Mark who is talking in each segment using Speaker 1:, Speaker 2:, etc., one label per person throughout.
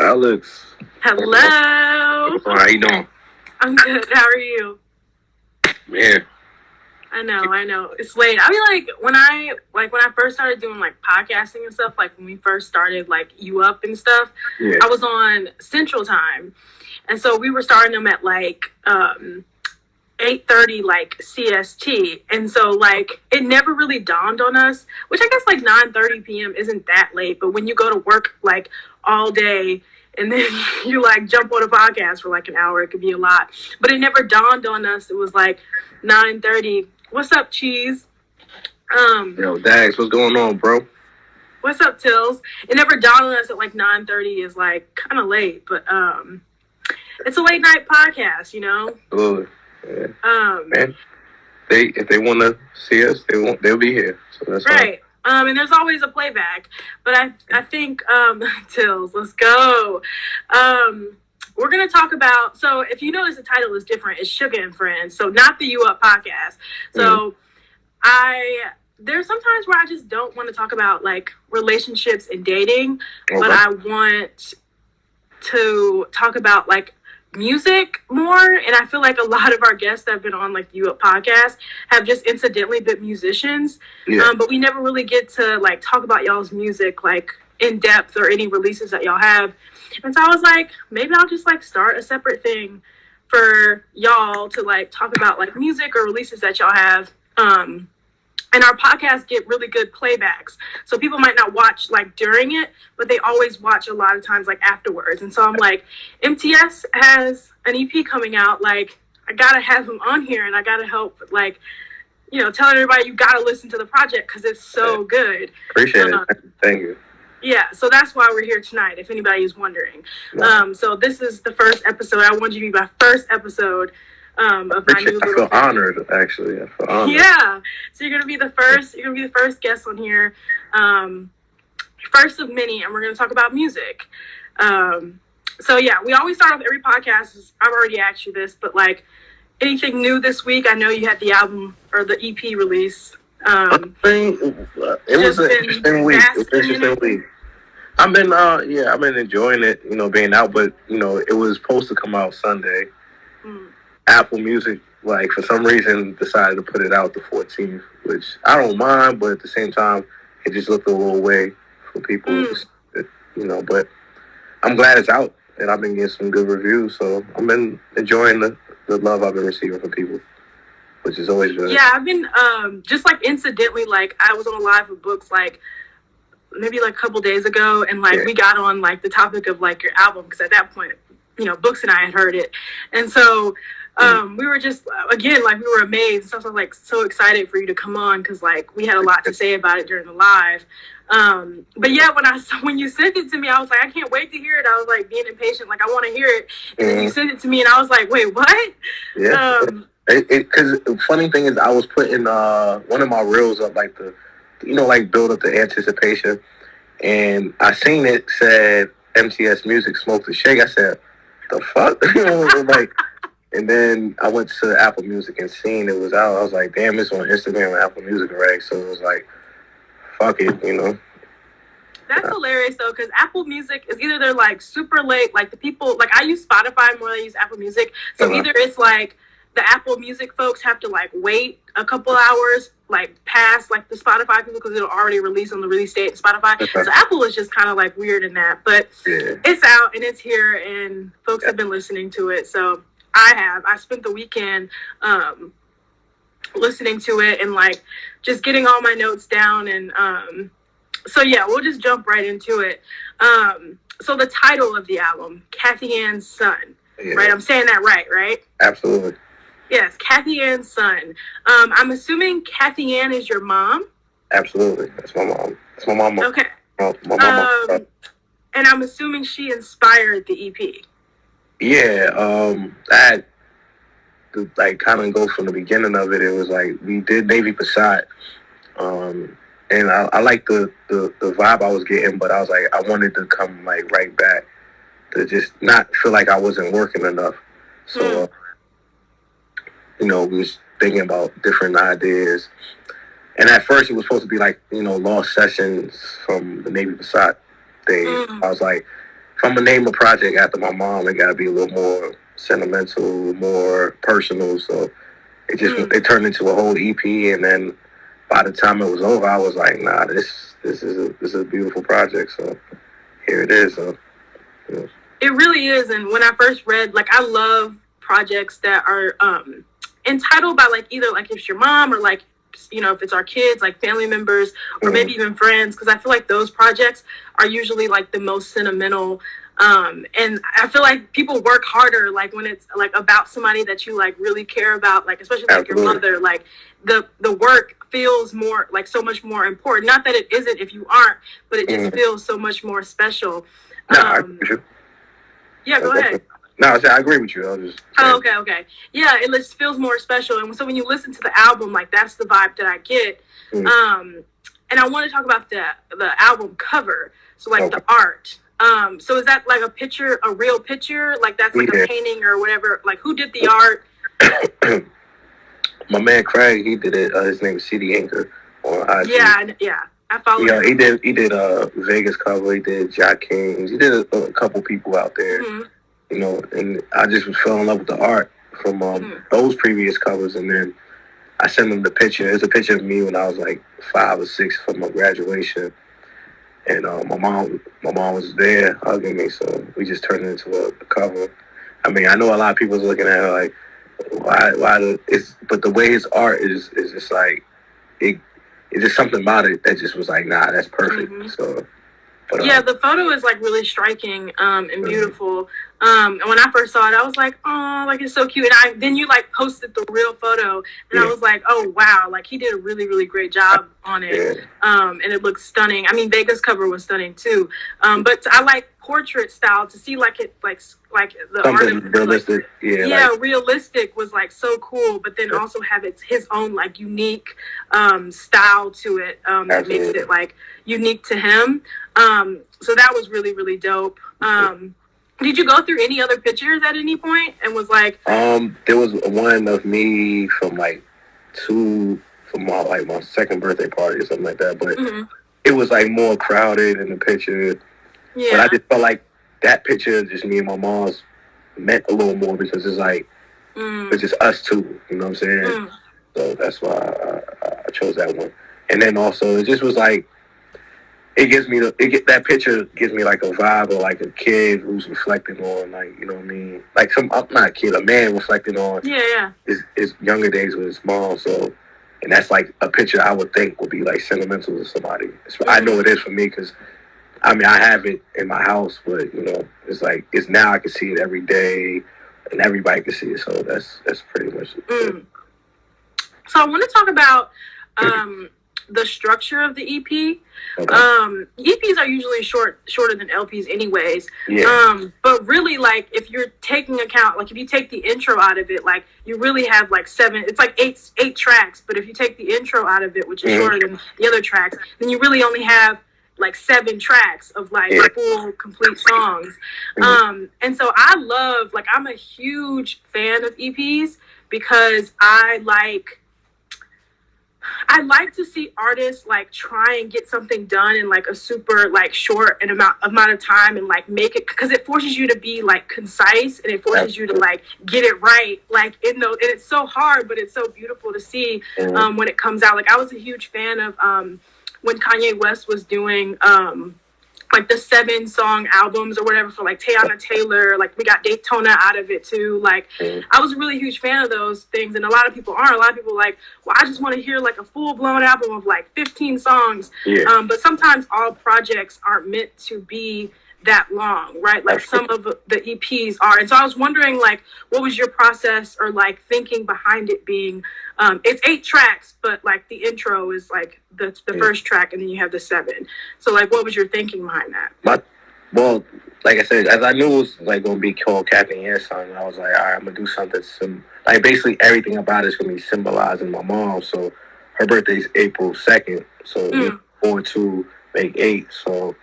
Speaker 1: Alex.
Speaker 2: Hello.
Speaker 1: How you doing?
Speaker 2: I'm good. How are you?
Speaker 1: Man.
Speaker 2: I know. It's late. I mean, when I first started doing like podcasting and stuff, like when we first started like You Up and stuff,
Speaker 1: Yeah.
Speaker 2: I was on Central Time, and so we were starting them at like 8:30 like CST, and so like it never really dawned on us, which I guess like 9:30 p.m. isn't that late, but when you go to work like all day and then you like jump on a podcast for like an hour, it could be a lot. But it never dawned on us. It was like 9:30. What's up, Cheese?
Speaker 1: Yo, Dax, what's going on, bro?
Speaker 2: What's up, Tills? It never dawned on us that like 9:30 is like kind of late, but it's a late night podcast, you know.
Speaker 1: Absolutely. Yeah. Man, if they want to see us, they'll be here. So that's
Speaker 2: right. And there's always a playback, but I think Tills, let's go. We're gonna talk about. So if you notice, the title is different. It's Suga and Friendz, so not the You Up podcast. So there's sometimes where I just don't want to talk about like relationships and dating, but I want to talk about like music more. And I feel like a lot of our guests that have been on like You Up podcast have just incidentally been musicians, but we never really get to like talk about y'all's music like in depth or any releases that y'all have. And so I was like, maybe I'll just like start a separate thing for y'all to like talk about like music or releases that y'all have. And our podcasts get really good playbacks. So people might not watch like during it, but they always watch a lot of times like afterwards. And so I'm like, MTS has an EP coming out. Like, I gotta have him on here, and I gotta help like, you know, telling everybody you gotta listen to the project because it's so good.
Speaker 1: Appreciate it. Thank you.
Speaker 2: Yeah, so that's why we're here tonight, if anybody is wondering. So this is the first episode. I wanted you to be my first episode of my new little.
Speaker 1: I feel honored, actually. I feel honored.
Speaker 2: Yeah, so you're gonna be the first. You're gonna be the first guest on here, first of many, and we're gonna talk about music. So yeah, we always start off every podcast. I've already asked you this, but like anything new this week? I know you had the album or the EP release.
Speaker 1: It was an interesting week. I've been enjoying it, you know, being out, but you know, it was supposed to come out Sunday. Apple Music, like for some reason, decided to put it out the 14th, which I don't mind, but at the same time, it just looked a little way for people, you know. But I'm glad it's out, and I've been getting some good reviews, so I've been enjoying the love I've been receiving from people, which is always good.
Speaker 2: Yeah, I've been just like incidentally, like I was on a live with Books like maybe like a couple days ago, and like we got on like the topic of like your album, because at that point, you know, Books and I had heard it, and so we were just again like we were amazed. So I was like so excited for you to come on, because like we had a lot to say about it during the live. But yeah, when you sent it to me, I was like, I can't wait to hear it. I was like being impatient, like I want to hear it, and then you sent it to me, and I was like, wait, what?
Speaker 1: Yeah. Because the funny thing is, I was putting one of my reels up, like the, you know, like build up the anticipation, and I seen it said MTS Music Smoke the Shake. I said, the fuck? Like, and then I went to Apple Music and seen it was out. I was like, damn, it's on Instagram and Apple Music, right? So it was like, fuck it, you know.
Speaker 2: That's hilarious though, because Apple Music is either they're like super late, like the people, like I use Spotify more than I use Apple Music, so either it's like the Apple Music folks have to like wait a couple hours like past like the Spotify people, because it'll already release on the release date of Spotify. So Apple is just kind of like weird in that, but it's out and it's here, and folks have been listening to it. So I spent the weekend listening to it and like just getting all my notes down, and so yeah, we'll just jump right into it. So the title of the album, Kathyan's Son, right? I'm saying that right?
Speaker 1: Absolutely.
Speaker 2: Yes, Kathyan's Son. I'm assuming Kathyann is your mom?
Speaker 1: Absolutely. That's my mom. That's my mama.
Speaker 2: Okay.
Speaker 1: My mama.
Speaker 2: And I'm assuming she inspired the EP.
Speaker 1: Yeah. I had to like kind of go from the beginning of it. It was like we did Navy Passat. And I liked the vibe I was getting, but I was like, I wanted to come like right back to just not feel like I wasn't working enough. So, you know, we was thinking about different ideas. And at first it was supposed to be like, you know, lost sessions from the Navy Passat thing. I was like, if I'm gonna name a project after my mom, it gotta be a little more sentimental, more personal. So it turned into a whole EP, and then by the time it was over, I was like, nah, this is a beautiful project. So here it is. So, yeah.
Speaker 2: It really is. And when I first read, like, I love projects that are entitled by, like, either, like, if it's your mom or, like, you know, if it's our kids, like family members or maybe even friends, because I feel like those projects are usually like the most sentimental. And I feel like people work harder, like when it's like about somebody that you like really care about, like especially like your mother, like the work feels more like so much more important. Not that it isn't if you aren't, but it just feels so much more special.
Speaker 1: I agree with you.
Speaker 2: Yeah, go ahead.
Speaker 1: No, I agree with you. I was just
Speaker 2: okay. Yeah, it just feels more special. And so when you listen to the album, like that's the vibe that I get. And I want to talk about the album cover. So like the art. So is that like a real picture? Like that's like a painting or whatever? Like who did the art?
Speaker 1: My man Craig, he did it. His name is CD Anchor on IG.
Speaker 2: Yeah. I follow him.
Speaker 1: He did Vegas cover. He did Jack Kings. He did a couple people out there. You know, and I just fell in love with the art from those previous covers, and then I sent him the picture. It's a picture of me when I was like 5 or 6 for my graduation, and my mom was there hugging me, so we just turned it into a cover. I mean, I know a lot of people's looking at it like, but the way his art is just like it's just something about it that just was like, nah, that's perfect. So. But,
Speaker 2: the photo is like really striking and beautiful. And when I first saw it, I was like, oh, like it's so cute. And then you like posted the real photo, and I was like, oh wow, like he did a really, really great job on it. And it looks stunning. I mean, Vegas cover was stunning too. But I like portrait style to see like it like the
Speaker 1: something
Speaker 2: art
Speaker 1: realistic.
Speaker 2: Like, realistic was like so cool. But then also have his own like unique style to it that makes it like unique to him. So that was really, really dope. Did you go through any other pictures at any point and was like
Speaker 1: there was one of me from like my second birthday party or something like that, but it was like more crowded in the picture. But I just felt like that picture, just me and my mom's, meant a little more because it's like it's just us two, you know what I'm saying? So that's why I chose that one. And then also it just was like that picture gives me like a vibe of like a kid who's reflecting on, like, you know what I mean? Like I'm not a kid, a man reflecting on his younger days with his mom. So, and that's like a picture I would think would be like sentimental to somebody. I know it is for me because, I mean, I have it in my house, but you know, it's now I can see it every day and everybody can see it. So that's pretty much it.
Speaker 2: So I want to talk about the structure of the EP. EPs are usually shorter than LPs anyways. But really, like, if you're taking account, like, if you take the intro out of it, like, you really have, like, 7, it's like 8 tracks, but if you take the intro out of it, which is shorter than the other tracks, then you really only have, like, 7 tracks of, like, full, complete songs. And so I love, like, I'm a huge fan of EPs because I like to see artists like try and get something done in like a super like short amount of time and like make it, because it forces you to be like concise and it forces you to like get it right, like and it's so hard, but it's so beautiful to see when it comes out. Like I was a huge fan of when Kanye West was doing like the 7-song albums or whatever for like Teyana Taylor, like we got Daytona out of it too. Like I was a really huge fan of those things, and a lot of people aren't. A lot of people are like, well, I just want to hear like a full-blown album of like 15 songs. But sometimes all projects aren't meant to be that long, right? Like some of the EPs are. And so I was wondering, like, what was your process or like thinking behind it being it's 8 tracks, but like the intro is like the first track and then you have the 7. So like what was your thinking behind that?
Speaker 1: Well, like I said, as I knew it was like gonna be called Kathyann song, I was like, all right, I'm gonna do something like basically everything about it is gonna be symbolizing my mom. So her birthday is April 2nd, so 4 to make 8. So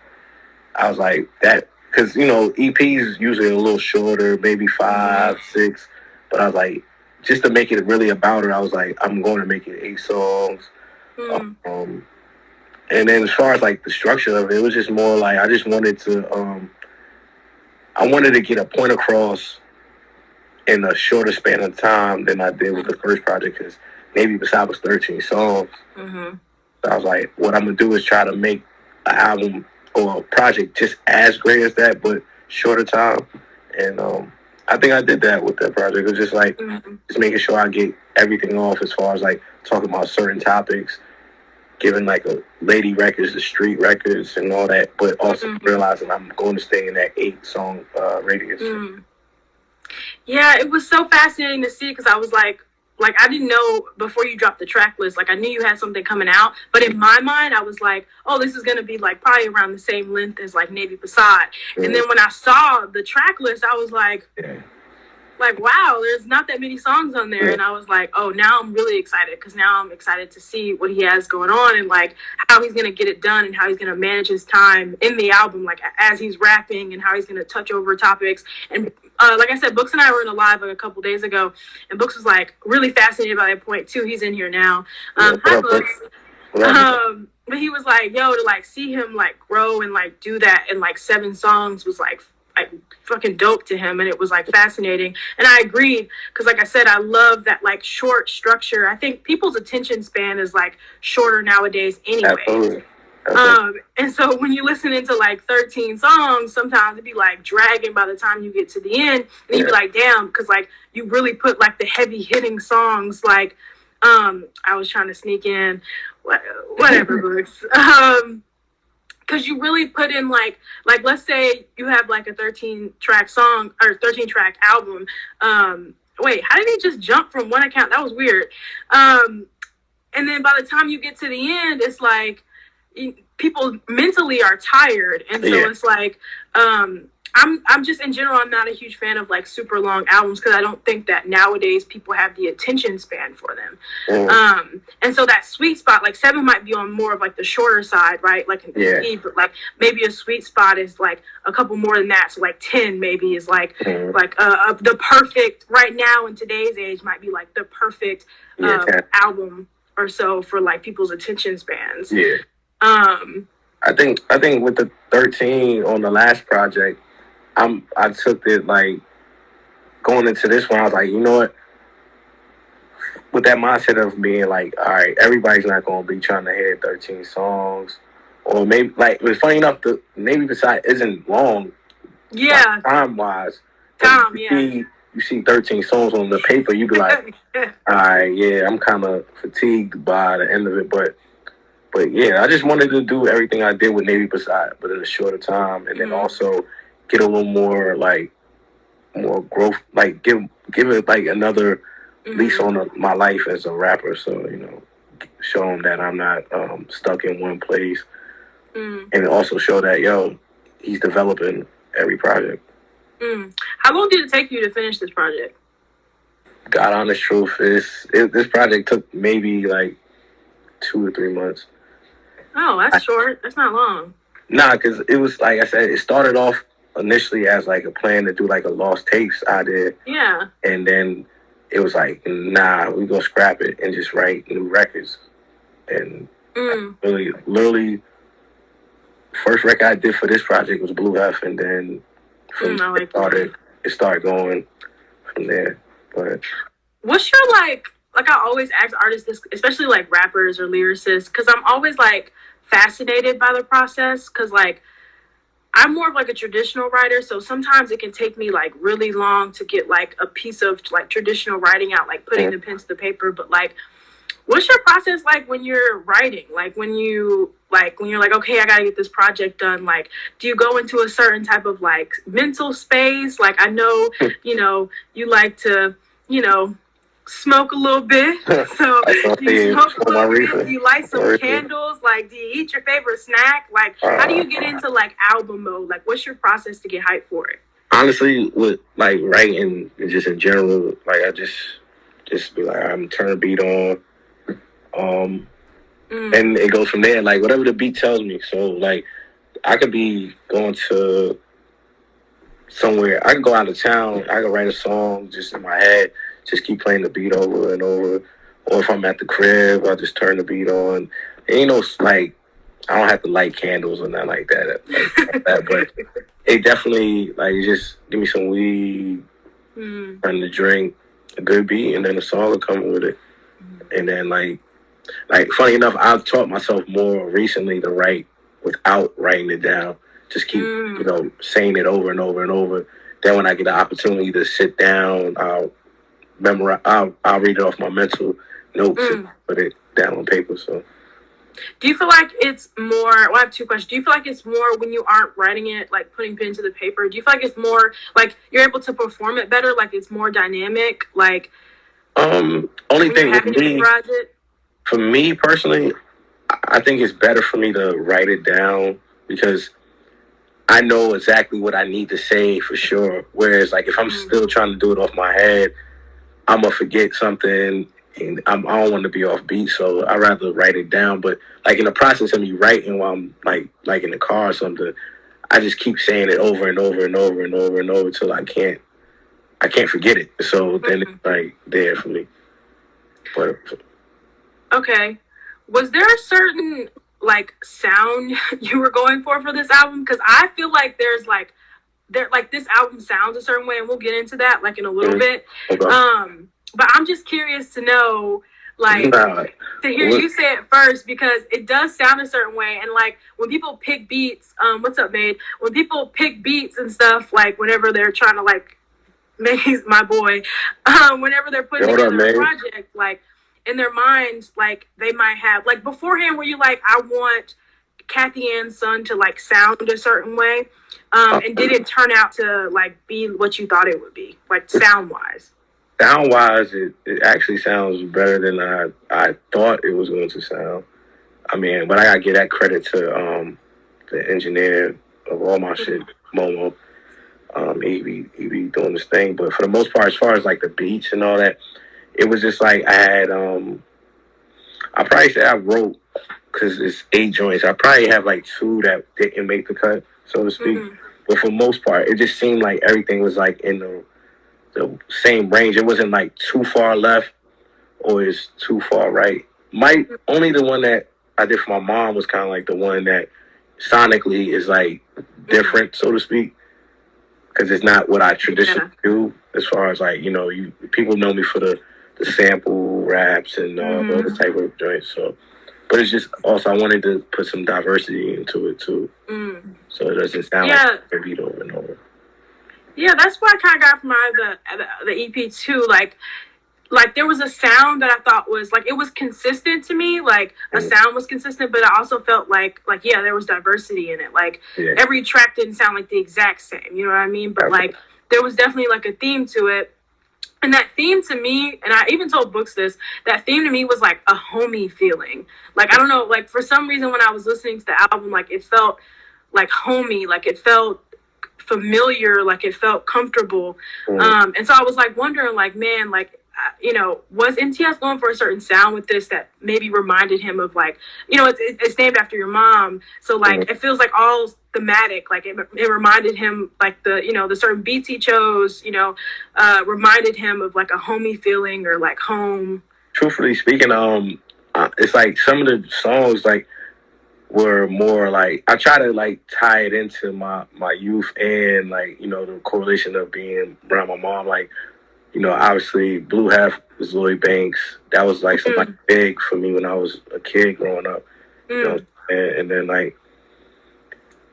Speaker 1: I was like that, because you know EPs usually a little shorter, maybe 5, 6, but I was like, just to make it really about her, I was like, I'm going to make it 8 songs. And then as far as like the structure of it, it was just more like I just wanted to I wanted to get a point across in a shorter span of time than I did with the first project, because Navy Beside was 13 songs. Mm-hmm. So I was like, what I'm going to do is try to make an album or a project just as great as that, but shorter time. And I think I did that with that project. It was just like, just making sure I get everything off as far as like talking about certain topics, giving like a lady records, the street records and all that, but also realizing I'm going to stay in that 8-song radius.
Speaker 2: Yeah, it was so fascinating to see, because I was like I didn't know before you dropped the track list. Like, I knew you had something coming out, but in my mind, I was like, oh, this is going to be like probably around the same length as like Navy Beside. And then when I saw the track list, I was like, wow, there's not that many songs on there. And I was like, oh, now I'm really excited, because now I'm excited to see what he has going on and like how he's going to get it done and how he's going to manage his time in the album, like as he's rapping, and how he's going to touch over topics. And like I said, Books and I were in a live like a couple days ago, and Books was like really fascinated by that point too. He's in here now. Hi, Books. But he was like, yo, to like see him like grow and like do that in like 7 songs was like fucking dope to him, and it was like fascinating. And I agreed, because like I said, I love that like short structure. I think people's attention span is like shorter nowadays anyway. Absolutely. And so when you listen into like 13 songs, sometimes it'd be like dragging by the time you get to the end, and you'd be like, damn, because like you really put like the heavy hitting songs, like I was trying to sneak in whatever Books, because you really put in like let's say you have like a 13-track song or 13-track album. Wait, how did he just jump from one account? That was weird. And then by the time you get to the end, it's like people mentally are tired, and so it's like I'm just in general, I'm not a huge fan of like super long albums, because I don't think that nowadays people have the attention span for them. And so that sweet spot, like 7 might be on more of like the shorter side, right? Like an EP, but like maybe a sweet spot is like a couple more than that. So like 10 maybe is like the perfect, right now in today's age, might be like the perfect album or so for like people's attention spans.
Speaker 1: I think with the 13 on the last project, I took it like going into this one, I was like, you know what? With that mindset of being like, all right, everybody's not going to be trying to hit 13 songs. Or maybe, like, it's funny enough, the Navy Beside isn't long.
Speaker 2: Yeah.
Speaker 1: Like, time-wise.
Speaker 2: You
Speaker 1: see 13 songs on the paper, you be like, all right, yeah, I'm kind of fatigued by the end of it. But yeah, I just wanted to do everything I did with Navy Beside, but in a shorter time. And then also get a little more, like, more growth, like, give it, like, another lease on my life as a rapper. So, you know, show them that I'm not stuck in one place. And also show that, yo, he's developing every project.
Speaker 2: How long did it take you to finish this project?
Speaker 1: God honest truth, this project took maybe like 2 or 3 months.
Speaker 2: Oh, that's short. That's not long.
Speaker 1: Nah, because it was, like I said, it started off initially as like a plan to do like a lost tapes idea.
Speaker 2: Yeah.
Speaker 1: And then it was like, nah, we gonna scrap it and just write new records. And literally, first record I did for this project was Blue F, and then it started going from there. But
Speaker 2: what's your like I always ask artists this, especially like rappers or lyricists, because I'm always like fascinated by the process, because like I'm more of like a traditional writer, so sometimes it can take me like really long to get like a piece of like traditional writing out, like putting the pen to the paper. But like, what's your process like when you're writing? Like when you're like, okay, I gotta get this project done. Like, do you go into a certain type of like mental space? Like, I know, you know, you like to, you know, smoke a little bit. So you smoke a little bit, you light some candles, like do you eat your favorite snack? Like how do you get into like album mode? Like what's your process to get hyped for it?
Speaker 1: Honestly, with like writing just in general, like I just be like, I'm turn the beat on. And it goes from there, like whatever the beat tells me. So like I could be going to somewhere, I can go out of town, I can write a song just in my head, just keep playing the beat over and over. Or if I'm at the crib, I'll just turn the beat on. And, you know, like I don't have to light candles or nothing like that. But it definitely, like, just give me some weed, and to drink, a good beat, and then a song will come with it. And then, like funny enough, I've taught myself more recently to write without writing it down. Just keep, saying it over and over and over. Then when I get the opportunity to sit down, I'll memorize. I'll read it off my mental notes and put it down on paper. So,
Speaker 2: do you feel like it's more? Well, I have two questions. Do you feel like it's more when you aren't writing it, like putting pen to the paper? Do you feel like it's more like you're able to perform it better? Like it's more dynamic? Like
Speaker 1: only thing with me, for me personally, I think it's better for me to write it down because I know exactly what I need to say for sure. Whereas, like, if I'm still trying to do it off my head, I'm going to forget something, and I don't want to be off beat, so I'd rather write it down. But, like, in the process of me writing while I'm, like in the car or something, I just keep saying it over and over and over and over and over until I can't forget it. So then it's, like, there for me. But,
Speaker 2: okay. Was there a certain like sound you were going for this album? Because I feel like there's like this album sounds a certain way, and we'll get into that like in a little bit.
Speaker 1: Okay.
Speaker 2: But I'm just curious to know, like, to hear you say it first, because it does sound a certain way. And like when people pick beats, what's up, Made? When people pick beats and stuff, like whenever they're trying to like Made's my boy, whenever they're putting together a project, like in their minds, like they might have like beforehand where you like, I want Kathyan's son to like sound a certain way, and did it turn out to like be what you thought it would be, like sound wise?
Speaker 1: Sound wise, it actually sounds better than I thought it was going to sound. I mean, but I gotta give that credit to the engineer of all my shit, Momma. He be doing this thing, but for the most part, as far as like the beats and all that, it was just like I had, I probably say I wrote, because it's 8 joints, I probably have like 2 that didn't make the cut, so to speak. But for the most part, it just seemed like everything was like in the same range. It wasn't like too far left or it's too far right. Only the one that I did for my mom was kind of like the one that sonically is like different, so to speak, because it's not what I traditionally do as far as like, people know me for the sample raps and those type of joints. So, but it's just also I wanted to put some diversity into it too, so it doesn't sound like a beat over and over.
Speaker 2: Yeah, that's what I kind of got from the EP too. Like there was a sound that I thought was like, it was consistent to me. Like a sound was consistent, but I also felt like there was diversity in it. Like every track didn't sound like the exact same. You know what I mean? But like there was definitely like a theme to it. And that theme to me, and I even told Books this, that theme to me was like a homey feeling. Like, I don't know, like for some reason when I was listening to the album, like it felt like homey, like it felt familiar, like it felt comfortable. And so I was like wondering, like, man, like, was MTS going for a certain sound with this that maybe reminded him of like, it's named after your mom. So like, it feels like all thematic. Like it reminded him like the certain beats he chose, reminded him of like a homey feeling or like home.
Speaker 1: Truthfully speaking, it's like some of the songs like were more like, I try to like tie it into my youth and like, the correlation of being around my mom. Like, obviously Blue Half was Lloyd Banks. That was like something like big for me when I was a kid growing up. And then like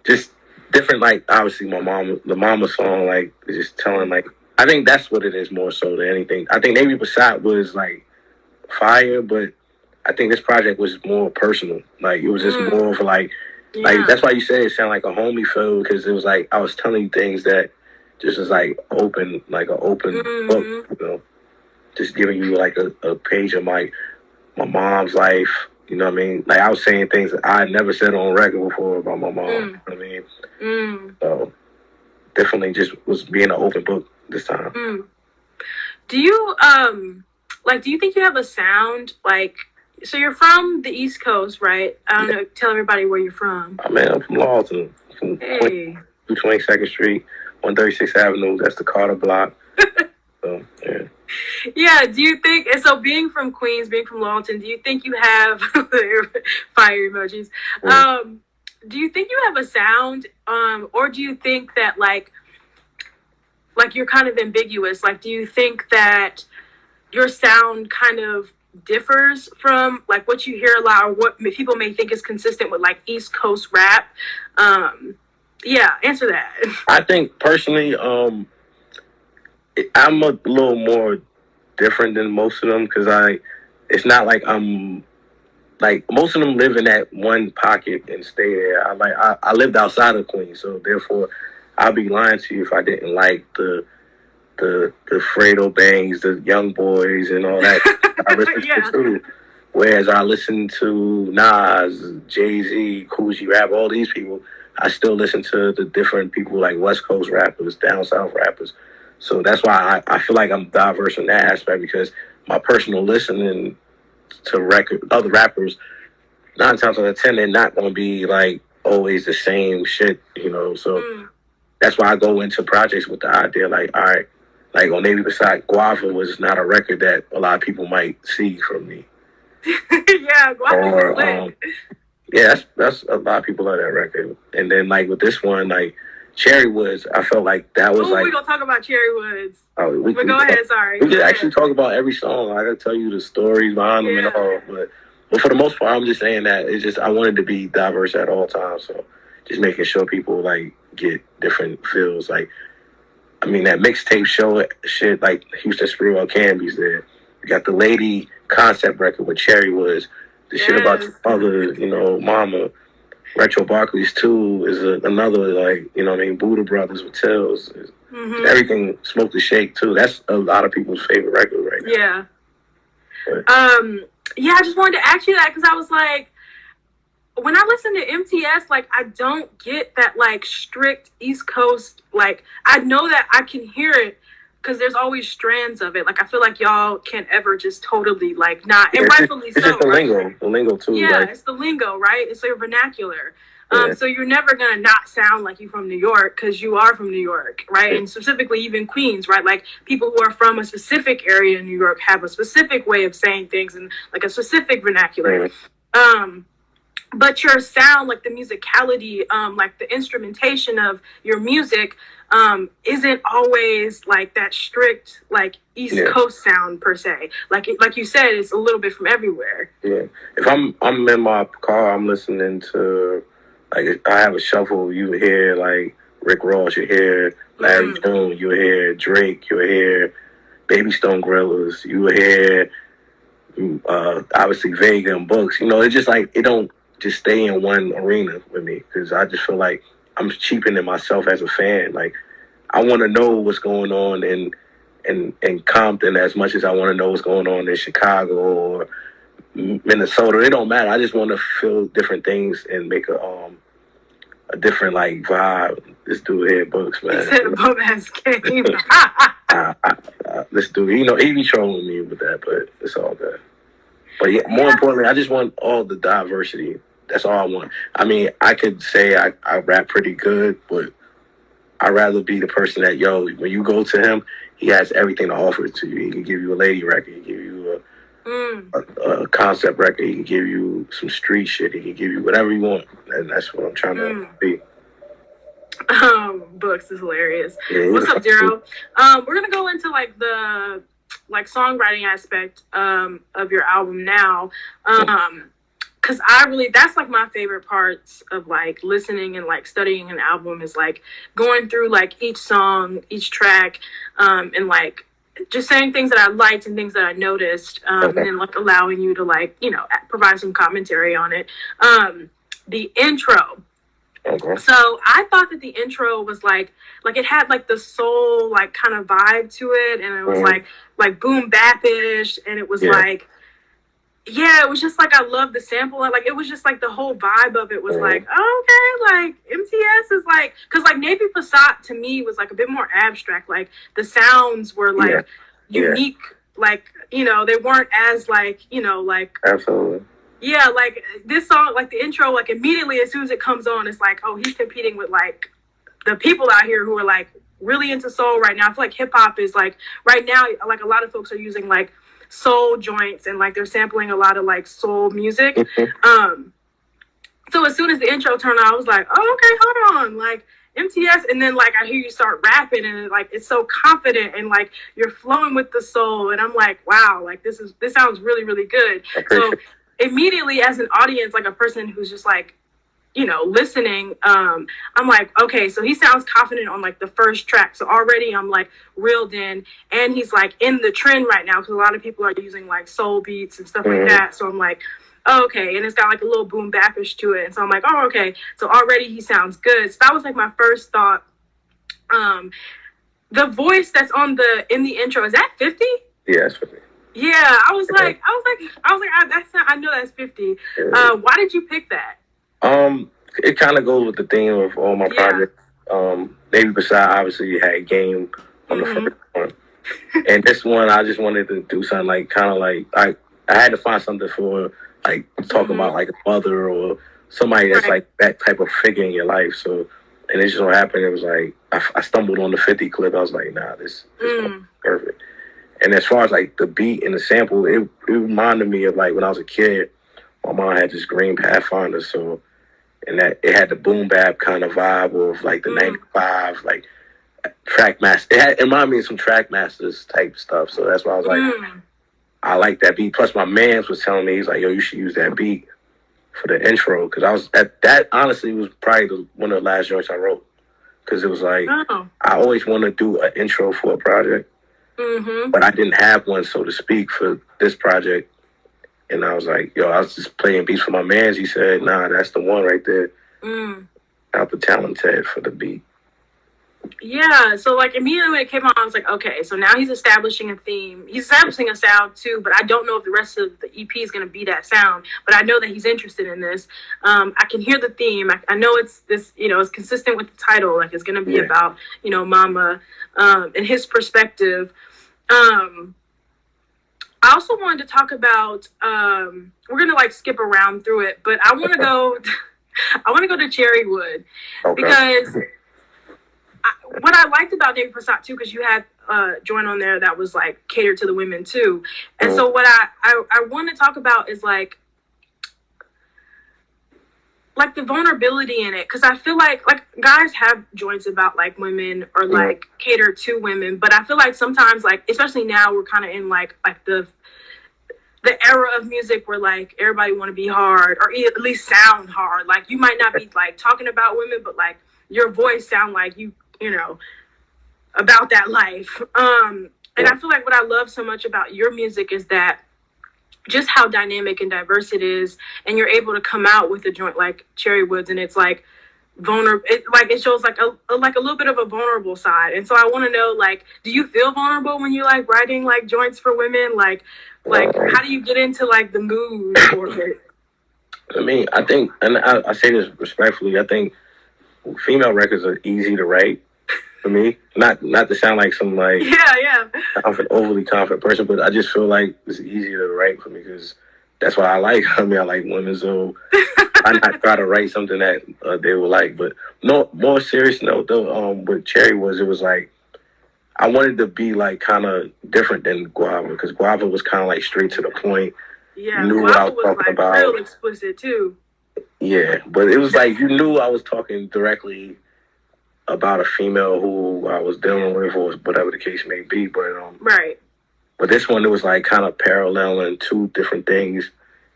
Speaker 1: just different, like obviously the Momma song, like just telling like, I think that's what it is more so than anything. I think Navy Passat was like fire, but I think this project was more personal. Like it was just more of like that's why you say it sounded like a homey feel, because it was like I was telling you things that just was like open, like an open book, just giving you like a page of my mom's life. You know what I mean? Like I was saying things that I had never said on record before about my mom. You know what I mean? So definitely just was being an open book this time.
Speaker 2: Do you do you think you have a sound like? So you're from the East Coast, right? I don't know. Tell everybody where you're from.
Speaker 1: I'm from Laurelton, from 22nd Street, 136th Avenue. That's the Carter block. So, yeah.
Speaker 2: Yeah, do you think, and so being from Queens, being from Laurelton, do you think you have, fire emojis, do you think you have a sound, or do you think that, like you're kind of ambiguous? Like, do you think that your sound kind of differs from, like, what you hear a lot, or what people may think is consistent with, like, East Coast rap? Yeah, answer that.
Speaker 1: I think, personally, I'm a little more different than most of them, because it's not like I'm, like, most of them live in that one pocket and stay there. I lived outside of Queens, so therefore I'd be lying to you if I didn't like the Fredo Bangs, the Young Boys, and all that. I listen to too. Whereas I listen to Nas, Jay-Z, Kool G Rap, all these people. I still listen to the different people, like West Coast rappers, down south rappers. So that's why I feel like I'm diverse in that aspect, because my personal listening to other rappers, 9 times out of 10, they're not going to be like always the same shit, So that's why I go into projects with the idea, like, all right, like on Maybe Beside Guava was not a record that a lot of people might see from me.
Speaker 2: Yeah, Guava was lit.
Speaker 1: Yeah, that's a lot of people love that record. And then, like, with this one, like Cherrywoods, I felt like that was like...
Speaker 2: we're going to talk about Cherrywoods.
Speaker 1: Oh,
Speaker 2: but go ahead, sorry.
Speaker 1: We could actually talk about every song. I got to tell you the stories behind them and all. But for the most part, I'm just saying that it's just, I wanted to be diverse at all times. So just making sure people, like, get different feels. Like, I mean, that mixtape show shit, like Houston Sprewell and Camby's there. You got the Lady concept record with Cherrywoods. The shit about your mother, Momma. Retro Barkley's 2 is another, like, Buddha Brothers with Tills. Everything Smoke the Shake, too. That's a lot of people's favorite record right now.
Speaker 2: Yeah. Yeah, I just wanted to ask you that, because I was like, when I listen to MTS, like, I don't get that, like, strict East Coast, like, I know that I can hear it, because there's always strands of it. Like, I feel like y'all can't ever just totally, like, not, and rightfully so.
Speaker 1: It's just the lingo too.
Speaker 2: Yeah, like, it's the lingo, right? It's your vernacular. So you're never going to not sound like you're from New York, because you are from New York, right? And specifically even Queens, right? Like, people who are from a specific area in New York have a specific way of saying things and, like, a specific vernacular. But your sound, like the musicality, like the instrumentation of your music, isn't always like that strict, like East Coast sound per se. Like you said, it's a little bit from everywhere. Yeah.
Speaker 1: If I'm in my car, I'm listening to, like, I have a shuffle. You hear like Rick Ross, you hear Larry June, you hear Drake, you hear Baby Stone Gorillas, you hear obviously Vega and Books. It's just like it don't just stay in one arena with me, because I just feel like I'm cheapening myself as a fan. Like, I want to know what's going on in Compton as much as I want to know what's going on in Chicago or Minnesota. It don't matter. I just want to feel different things and make a different, like, vibe. This dude here, Books, man.
Speaker 2: He said a bum-ass game.
Speaker 1: This dude, he be trolling me with that, but it's all good. But yeah, more importantly, I just want all the diversity. That's all I want. I mean, I could say I rap pretty good, but I'd rather be the person that, when you go to him, he has everything to offer to you. He can give you a lady record. He can give you a concept record. He can give you some street shit. He can give you whatever you want. And that's what I'm trying to be.
Speaker 2: Books is hilarious. Yeah, what's up, Daryl? We're going to go into, like, the, like, songwriting aspect of your album now. Because that's, like, my favorite parts of, like, listening and, like, studying an album is, like, going through, like, each song, each track, and, like, just saying things that I liked and things that I noticed, and then, like, allowing you to, like, provide some commentary on it. The intro.
Speaker 1: Okay.
Speaker 2: So I thought that the intro was, like it had, like, the soul, like, kind of vibe to it, and it was, like boom bap-ish, and it was, like, yeah, it was just, like, I love the sample. Like, it was just, like, the whole vibe of it was, like, oh, okay, like, MTS is, like, because, like, Navy Passat, to me, was, like, a bit more abstract. Like, the sounds were, like, unique. Like, they weren't as, like, like...
Speaker 1: Absolutely.
Speaker 2: Yeah, like, this song, like, the intro, like, immediately, as soon as it comes on, it's like, oh, he's competing with, like, the people out here who are, like, really into soul right now. I feel like hip hop is like right now, like a lot of folks are using like soul joints and like they're sampling a lot of like soul music. So as soon as the intro turned on, I was like, oh, okay, hold on, like MTS, and then like I hear you start rapping and like it's so confident and like you're flowing with the soul, and I'm like, wow, like this sounds really, really good. So immediately as an audience, like a person who's just like, you know, listening, I'm like, okay, so he sounds confident on like the first track. So already I'm like reeled in, and he's like in the trend right now because a lot of people are using like soul beats and stuff like that. So I'm like, oh, okay, and it's got like a little boom bapish to it. And so I'm like, oh, okay, so already he sounds good. So that was like my first thought. The voice that's in the intro, is that 50?
Speaker 1: Yeah, it's 50.
Speaker 2: Yeah, I was like, I know that's 50. Why did you pick that?
Speaker 1: It kind of goes with the theme of all my projects. Maybe besides, obviously, you had Game on the first one. And this one, I just wanted to do something like, kind of like, I had to find something for, like, talking about, like, a mother or somebody that's, like, that type of figure in your life. So, and it just so happened, it was like, I stumbled on the 50 clip. I was like, nah, this is perfect. And as far as, like, the beat and the sample, it reminded me of, like, when I was a kid, my mom had this green Pathfinder, so, and that it had the boom bap kind of vibe of like the 95, like Trackmaster. It reminded me of some Trackmasters type stuff. So that's why I was like, I like that beat. Plus my man was telling me, he's like, yo, you should use that beat for the intro. Cause I was that honestly was probably one of the last joints I wrote. Cause it was like, I always want to do an intro for a project, but I didn't have one, so to speak, for this project. And I was like, yo, I was just playing beats for my mans. He said, nah, that's the one right there. Out the Talented for the beat.
Speaker 2: Yeah, so like immediately when it came on, I was like, okay, so now he's establishing a theme. He's establishing a sound too, but I don't know if the rest of the EP is going to be that sound. But I know that he's interested in this. I can hear the theme. I know it's this, you know, it's consistent with the title. Like it's going to be about, you know, Momma and his perspective. I also wanted to talk about, we're going to like skip around through it, but I want to go, to Cherrywoods because what I liked about David Prasad too, because you had a joint on there that was like catered to the women too. And so what I want to talk about is like the vulnerability in it, because I feel like guys have joints about like women or like cater to women, but I feel like sometimes like especially now we're kind of in like the era of music where like everybody want to be hard or at least sound hard. Like you might not be like talking about women, but like your voice sound like you know about that life. And I feel like what I love so much about your music is that just how dynamic and diverse it is, and you're able to come out with a joint like Cherrywoods, and it's like vulnerable. It shows like a little bit of a vulnerable side. And so I want to know, like, do you feel vulnerable when you like writing like joints for women? Like how do you get into like the mood for it?
Speaker 1: I mean, I think, and I say this respectfully, I think female records are easy to write for me. Not to sound like some like I'm an overly confident person, but I just feel like it's easier to write for me because that's what I like. I mean, I like women, so I not try to write something that they will like. But no, more serious note though, with Cherrywoods, it was like I wanted to be like kind of different than Guava, because Guava was kind of like straight to the point.
Speaker 2: Yeah,
Speaker 1: knew
Speaker 2: Guava
Speaker 1: what I was talking
Speaker 2: like
Speaker 1: about.
Speaker 2: Real explicit too.
Speaker 1: Yeah, but it was like you knew I was talking directly about a female who I was dealing with, or whatever the case may be. But but this one, it was like kind of paralleling two different things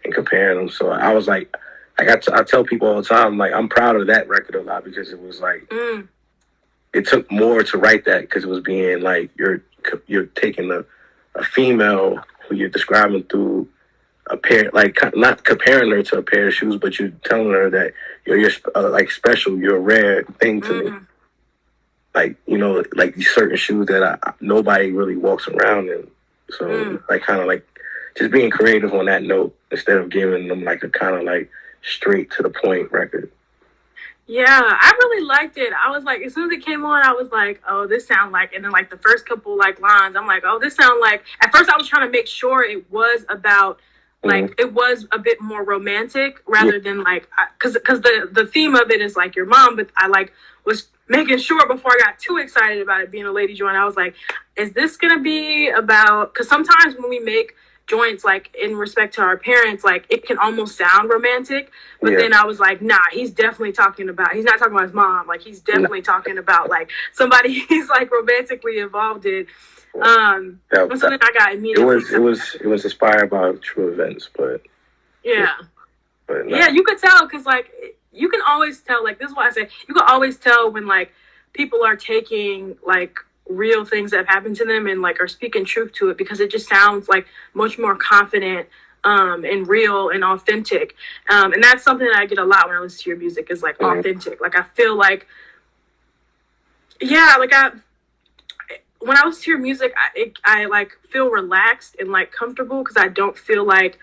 Speaker 1: and comparing them. So I was like I tell people all the time, like I'm proud of that record a lot because it was like it took more to write that because it was being like you're taking a female who you're describing through a pair, like not comparing her to a pair of shoes, but you're telling her that you're like special, you're a rare thing to me. Like, you know, like these certain shoes that nobody really walks around in. So like kind of like just being creative on that note instead of giving them like a kind of like straight to the point record.
Speaker 2: Yeah, I really liked it. I was like, as soon as it came on, I was like, oh, this sound like, and then like the first couple like lines, I'm like, oh, this sound like, at first I was trying to make sure it was about, like, it was a bit more romantic rather than like, because the theme of it is like your mom, but I like was making sure before I got too excited about it being a lady joint, I was like, is this going to be about, because sometimes when we make joints, like in respect to our parents, like it can almost sound romantic, but then I was like, nah, he's definitely talking about, he's not talking about his mom, like he's definitely talking about like somebody he's like romantically involved in. So then I got immediately
Speaker 1: it was inspired by true events, but
Speaker 2: yeah, you could tell, because like you can always tell, like this is why I say you can always tell when like people are taking like real things that have happened to them and like are speaking truth to it, because it just sounds like much more confident and real and authentic, and that's something that I get a lot when I listen to your music, is like authentic. Like I feel like when I listen to your music, I like feel relaxed and like comfortable, because I don't feel like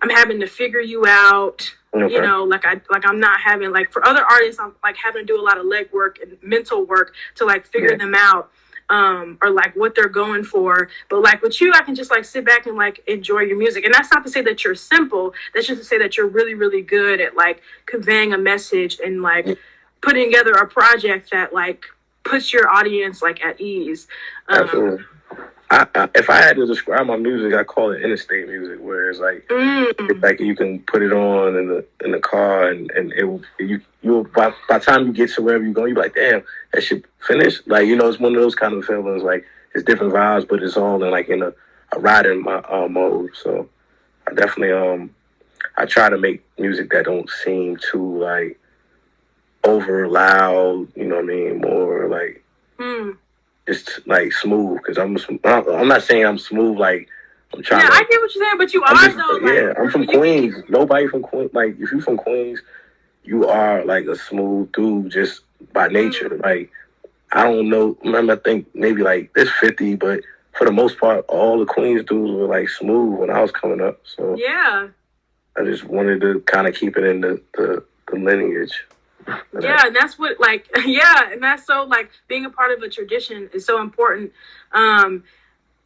Speaker 2: I'm having to figure you out. You know, like I'm not having, like for other artists, I'm like having to do a lot of legwork and mental work to like figure them out, or like what they're going for. But like with you, I can just like sit back and like enjoy your music. And that's not to say that you're simple. That's just to say that you're really, really good at like conveying a message and like putting together a project that like puts your audience like at ease.
Speaker 1: Absolutely. If I had to describe my music, I call it interstate music, where it's like it's like you can put it on in the car, and you by the time you get to wherever you go, you're like, damn, that shit finished. Like, you know, it's one of those kind of feelings. Like it's different vibes, but it's all in like in a riding mode. So I definitely I try to make music that don't seem too like over loud. You know what I mean? More like. Just like smooth, because I'm not saying I'm smooth like I'm trying.
Speaker 2: Yeah, I get what you're saying, but you are though. Like,
Speaker 1: I'm from Queens. Nobody from Queens. Like if you're from Queens, you are like a smooth dude just by nature. Like I don't know. I think maybe like there's 50, but for the most part, all the Queens dudes were like smooth when I was coming up. So
Speaker 2: yeah,
Speaker 1: I just wanted to kind of keep it in the lineage.
Speaker 2: Yeah, and that's what, like, and that's so, like, being a part of a tradition is so important, and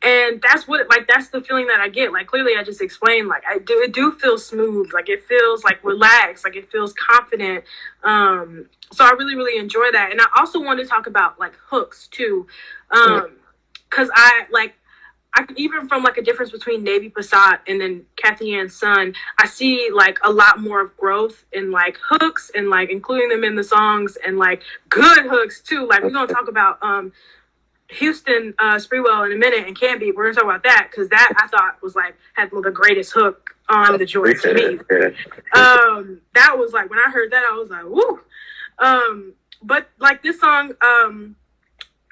Speaker 2: that's what, like, that's the feeling that I get, like, clearly I just explained, like, it do feel smooth, like, it feels, like, relaxed, like, it feels confident, so I really, really enjoy that, and I also wanted to talk about, like, hooks, too, because I even from like a difference between Navy Passat and then Kathyan's Son, I see like a lot more of growth in like hooks and like including them in the songs, and like good hooks too. Like we're gonna talk about Houston Sprewell in a minute, and Camby. We're gonna talk about that, because that I thought was like had the greatest hook on the joint to me. That was like when I heard that I was like woo. But like this song,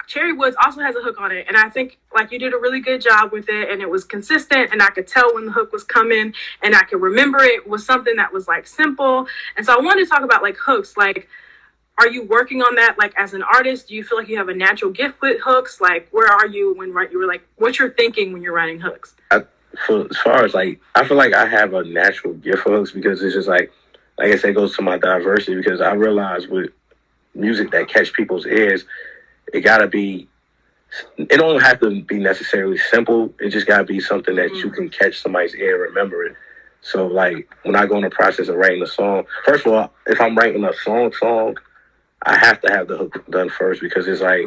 Speaker 2: Cherrywoods also has a hook on it, and I think like you did a really good job with it, and it was consistent, and I could tell when the hook was coming, and I could remember it was something that was like simple. And so I wanted to talk about like hooks. Like, are you working on that like as an artist? Do you feel like you have a natural gift with hooks? Like, where are you when you were like, what you're thinking when you're writing hooks?
Speaker 1: As far as like, I feel like I have a natural gift for hooks, because it's just like I said, it goes to my diversity, because I realize with music that catch people's ears, it don't have to be necessarily simple. It just gotta be something that you can catch somebody's ear and remember it. So like when I go in the process of writing a song, first of all, if I'm writing a song, I have to have the hook done first, because it's like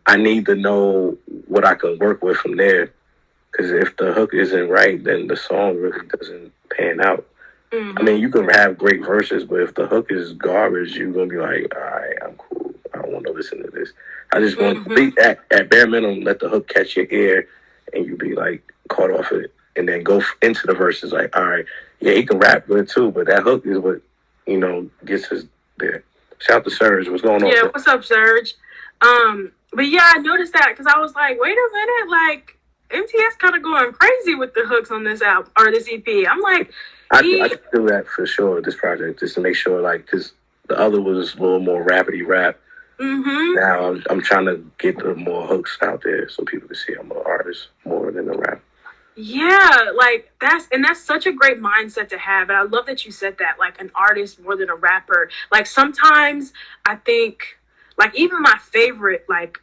Speaker 1: I need to know what I can work with from there. Because if the hook isn't right, then the song really doesn't pan out. I mean, you can have great verses, but if the hook is garbage, you're gonna be like, all right, I'm cool. I don't want to listen to this. I just want to at bare minimum, let the hook catch your ear, and you be like caught off it, and then go into the verses like, all right, yeah, he can rap good too, but that hook is what gets us there. Shout out to Serge. What's going on?
Speaker 2: Yeah, what's up, Serge? But yeah, I noticed that, because I was like, wait a minute, like MTS kind of going crazy with the hooks on this album or this EP. I'm like,
Speaker 1: I do that for sure. This project, just to make sure, like, because the other was a little more rapidy rap. Now I'm trying to get the more hooks out there so people can see I'm an artist more than a rap.
Speaker 2: Yeah, like that's such a great mindset to have, and I love that you said that, like an artist more than a rapper. Like sometimes I think, like even my favorite like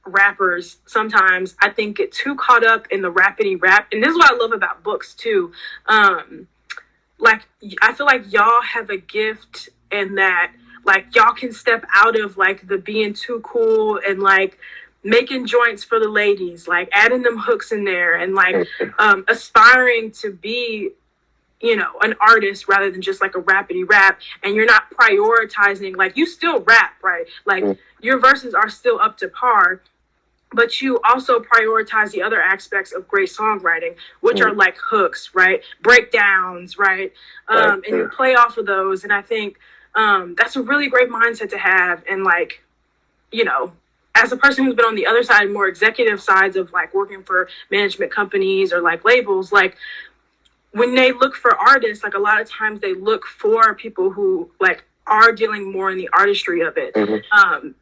Speaker 2: rappers, sometimes I think get too caught up in the rapidy rap, and this is what I love about books too. Like I feel like y'all have a gift in that like y'all can step out of like the being too cool and like making joints for the ladies, like adding them hooks in there and like aspiring to be, you know, an artist rather than just like a rapidy rap. And you're not prioritizing, like you still rap, right? Like your verses are still up to par, but you also prioritize the other aspects of great songwriting, which are like hooks, right? Breakdowns, right? And you play off of those. And I think that's a really great mindset to have. And like, you know, as a person who's been on the other side, more executive sides of like working for management companies or like labels, like when they look for artists, like a lot of times they look for people who like are dealing more in the artistry of it,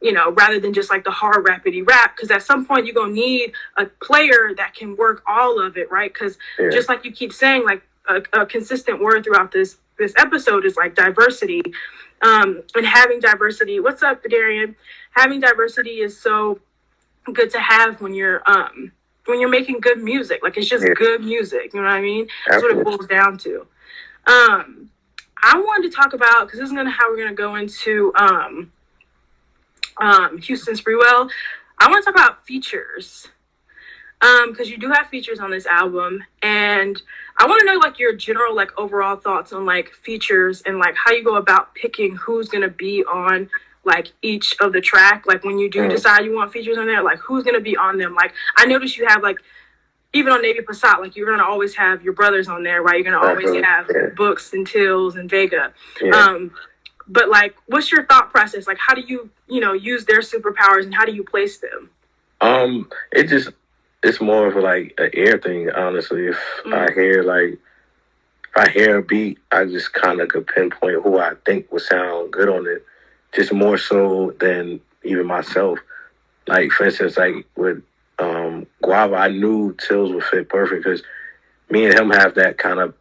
Speaker 2: you know, rather than just like the hard rapidy rap. Because at some point you're going to need a player that can work all of it, right? Because just like you keep saying, like a consistent word throughout this episode is like diversity. And having diversity, what's up, Darian? Having diversity is so good to have when you're making good music. Like it's just good music, you know what I mean? That's what it boils down to. I wanted to talk about, because this is how we're gonna go into Houston Sprewell. I want to talk about features, because you do have features on this album, and I want to know like your general like overall thoughts on like features and like how you go about picking who's gonna be on like each of the track. Like when you do decide you want features on there, like who's gonna be on them. Like I noticed you have like, even on Navy Passat, like you're gonna always have your brothers on there, right? You're gonna always have Books and Tills and Vega. But like, what's your thought process? Like, how do you, you know, use their superpowers and how do you place them?
Speaker 1: It's more of like an ear thing, honestly. If I hear a beat, I just kind of could pinpoint who I think would sound good on it, just more so than even myself. Like for instance, like with Guava, I knew Tills would fit perfect because me and him have that kind of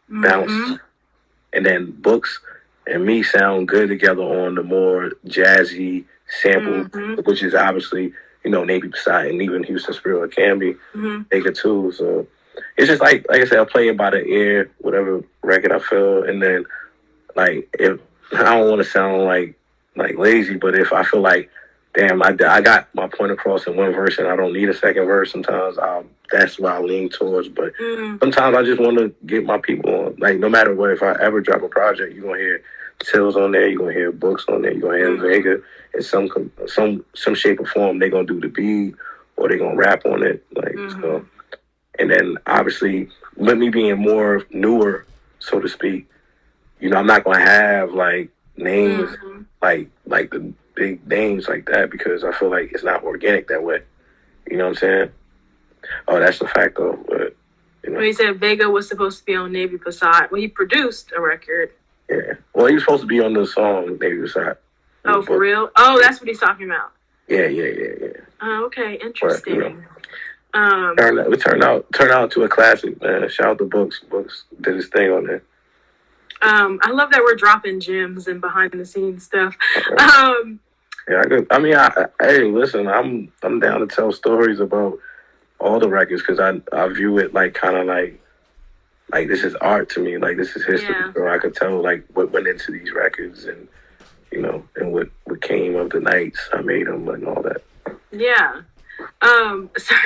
Speaker 1: bounce, and then Books and me sound good together on the more jazzy sample, which is obviously, you know, Navy Passat and even Houston Sprewell and Camby, Vega too. So it's just like I said, I play it by the ear, whatever record I feel, and then like if I don't want to sound like lazy, but if I feel like, damn, I got my point across in one verse and I don't need a second verse, sometimes that's what I lean towards. But sometimes I just want to get my people on. Like, no matter what, if I ever drop a project, you're going to hear Tills on there, you're going to hear Books on there, you're going to hear Vega. In some shape or form, they're going to do the beat or they're going to rap on it. Like, so. And then, obviously, with me being more newer, so to speak, you know, I'm not going to have, like, names like the big names like that because I feel like it's not organic that way. You know what I'm saying? Oh, that's the fact though. But you know.
Speaker 2: Well, he said Vega was supposed to be on Navy Passat. Well, he produced a record.
Speaker 1: Yeah. Well, he was supposed to be on the song Navy Passat.
Speaker 2: Oh, for real? Oh, that's what he's talking about.
Speaker 1: Yeah.
Speaker 2: Oh, okay, interesting.
Speaker 1: But, you know, it turned out to a classic, man. Shout out to Books. Books did his thing on there.
Speaker 2: I love that we're dropping gems and behind the scenes stuff.
Speaker 1: Hey, listen, I'm down to tell stories about all the records because I view it like kind of like this is art to me, like this is history. So I could tell like what went into these records and you know and what came of the nights I made them and all that.
Speaker 2: Yeah.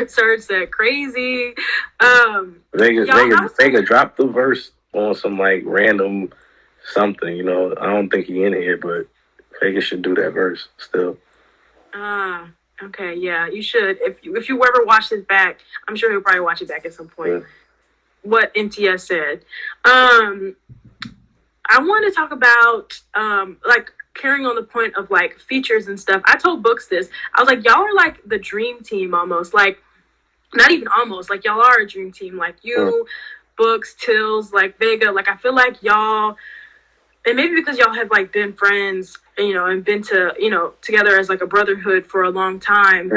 Speaker 2: Serge said crazy.
Speaker 1: Vega dropped the verse on some like random something, you know. I don't think he in here, but Vegas should do that verse still.
Speaker 2: Okay, yeah, you should. If you ever watch this back, I'm sure he'll probably watch it back at some point. Yeah. What MTS said. I want to talk about like carrying on the point of like features and stuff. I told Books this. I was like, y'all are like the dream team almost. Like, not even almost. Like y'all are a dream team. Like you. Books, Tills, like Vega, like I feel like y'all, and maybe because y'all have like been friends, you know, and been to, you know, together as like a brotherhood for a long time.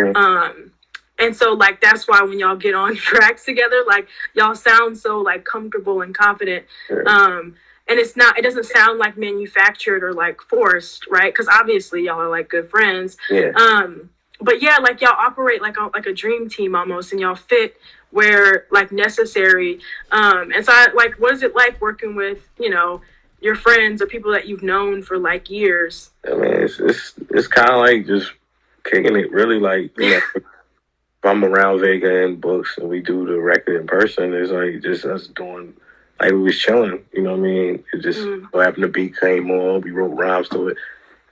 Speaker 2: And so like that's why when y'all get on tracks together, like y'all sound so like comfortable and confident. And it doesn't sound like manufactured or like forced, right? Because obviously y'all are like good friends. But yeah, like y'all operate like a dream team almost, and y'all fit where like necessary. And so I like, what is it like working with, you know, your friends or people that you've known for like years?
Speaker 1: I mean, it's kind of like just kicking it. Really, like, you know, if I'm around Vega and Books and we do the record in person, it's like just us doing, like, we was chilling. You know what I mean? It just what happened. The beat came on. We wrote rhymes to it.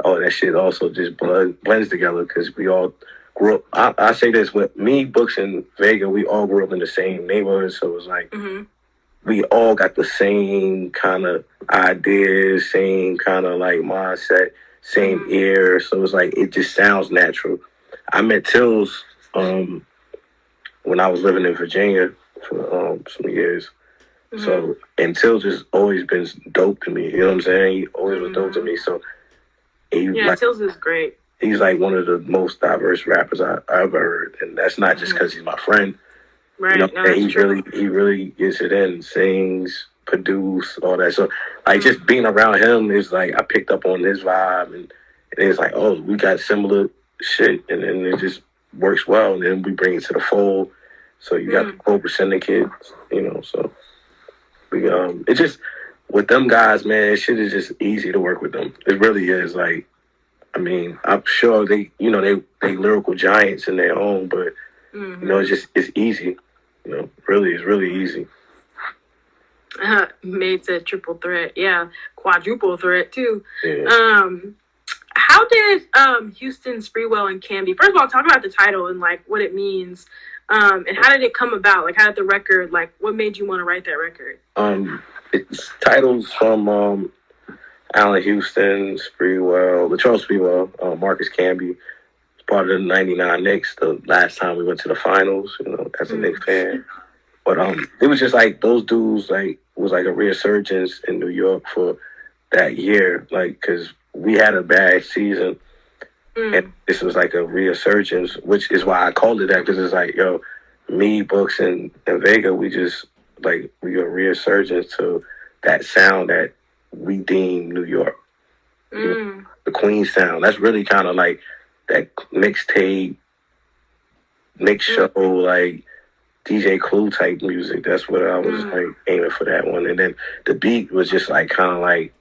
Speaker 1: All that shit also just blends together because we all grew up. I say this, with me, Books, and Vega, we all grew up in the same neighborhood, so it's like we all got the same kind of ideas, same kind of like mindset, same ear. So it's like it just sounds natural. I met Tills when I was living in Virginia for some years. So, and Tills has always been dope to me. You know what I'm saying? He always was dope to me. So
Speaker 2: Tills is great.
Speaker 1: He's like one of the most diverse rappers I ever heard, and that's not just because he's my friend.
Speaker 2: Right.
Speaker 1: You know, he really gets it in, sings, produce, all that. So like just being around him is like I picked up on his vibe, and it's like, oh, we got similar shit, and then it just works well, and then we bring it to the fold. So you got the Cobra Syndicate, you know. So we it just with them guys, man, shit is just easy to work with them. It really is. Like, I mean, I'm sure they lyrical giants in their own, but you know, it's easy. You know, really, it's really easy.
Speaker 2: Made said triple threat, quadruple threat too.
Speaker 1: Yeah.
Speaker 2: How did Houston, Sprewell, and Camby? First of all, talk about the title and like what it means. And how did it come about? Like, how did the record, like, what made you want to write that record?
Speaker 1: It's titles from Allen Houston, Sprewell, Latrell Sprewell, Marcus Camby. Part of the '99 Knicks. The last time we went to the finals, you know, as a Knicks fan. But it was just like those dudes, like, was like a resurgence in New York for that year, like, because we had a bad season. And this was like a resurgence, which is why I called it that, because it's like, yo, me, Books, and Vega, we just, like, we a resurgence to that sound that we deem New York. You know, the Queens sound. That's really kind of like that mixtape, mix show, like DJ Clue type music. That's what I was like aiming for that one. And then the beat was just like kind of like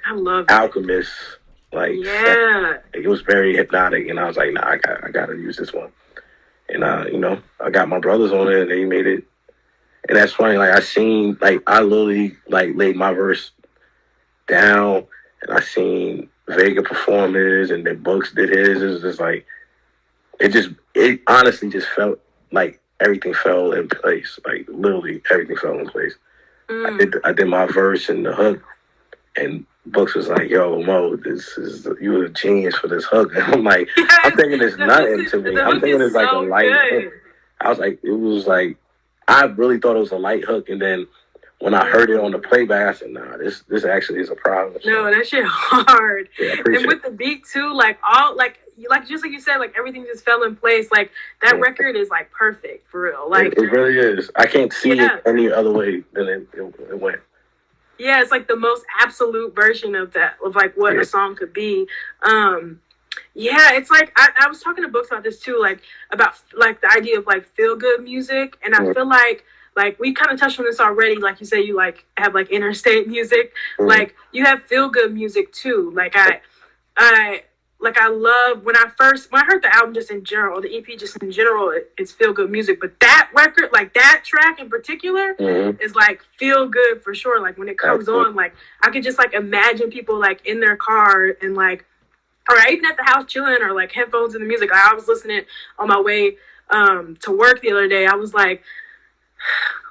Speaker 2: I love
Speaker 1: Alchemist. Like, it was very hypnotic, and I was like, nah, I gotta use this one. And you know, I got my brothers on it, and they made it. And that's funny. Like, I literally like laid my verse down, and I seen Vega perform his, and then Books did his. It was just like, it honestly just felt like everything fell in place. Like, literally everything fell in place. I did my verse and the hook, and Books was like, yo, Mo, you a genius for this hook. And I'm like, I'm thinking it's nothing to me. I'm thinking it's like a light hook. I was like, it was like, I really thought it was a light hook. And then when I heard it on the playback, I said, nah, this actually is a problem. So,
Speaker 2: no, that shit hard.
Speaker 1: Yeah,
Speaker 2: and with the beat too, like all, like just like you said, like everything just fell in place. Like that record is like perfect for real. Like
Speaker 1: it really is. I can't see it any other way than it went.
Speaker 2: Yeah, it's like the most absolute version of that, of like what a song could be. It's like I was talking to Books about this too, like about like the idea of like feel good music, and I feel like we kind of touched on this already. Like you say, you like have like interstate music, like you have feel good music too. Like I love when I heard the album just in general, the EP just in general, it's feel good music. But that record, like that track in particular, is like feel good for sure. Like when it comes on, like I could just like imagine people like in their car and like, or even at the house chilling or like headphones in the music. I was listening on my way to work the other day. I was like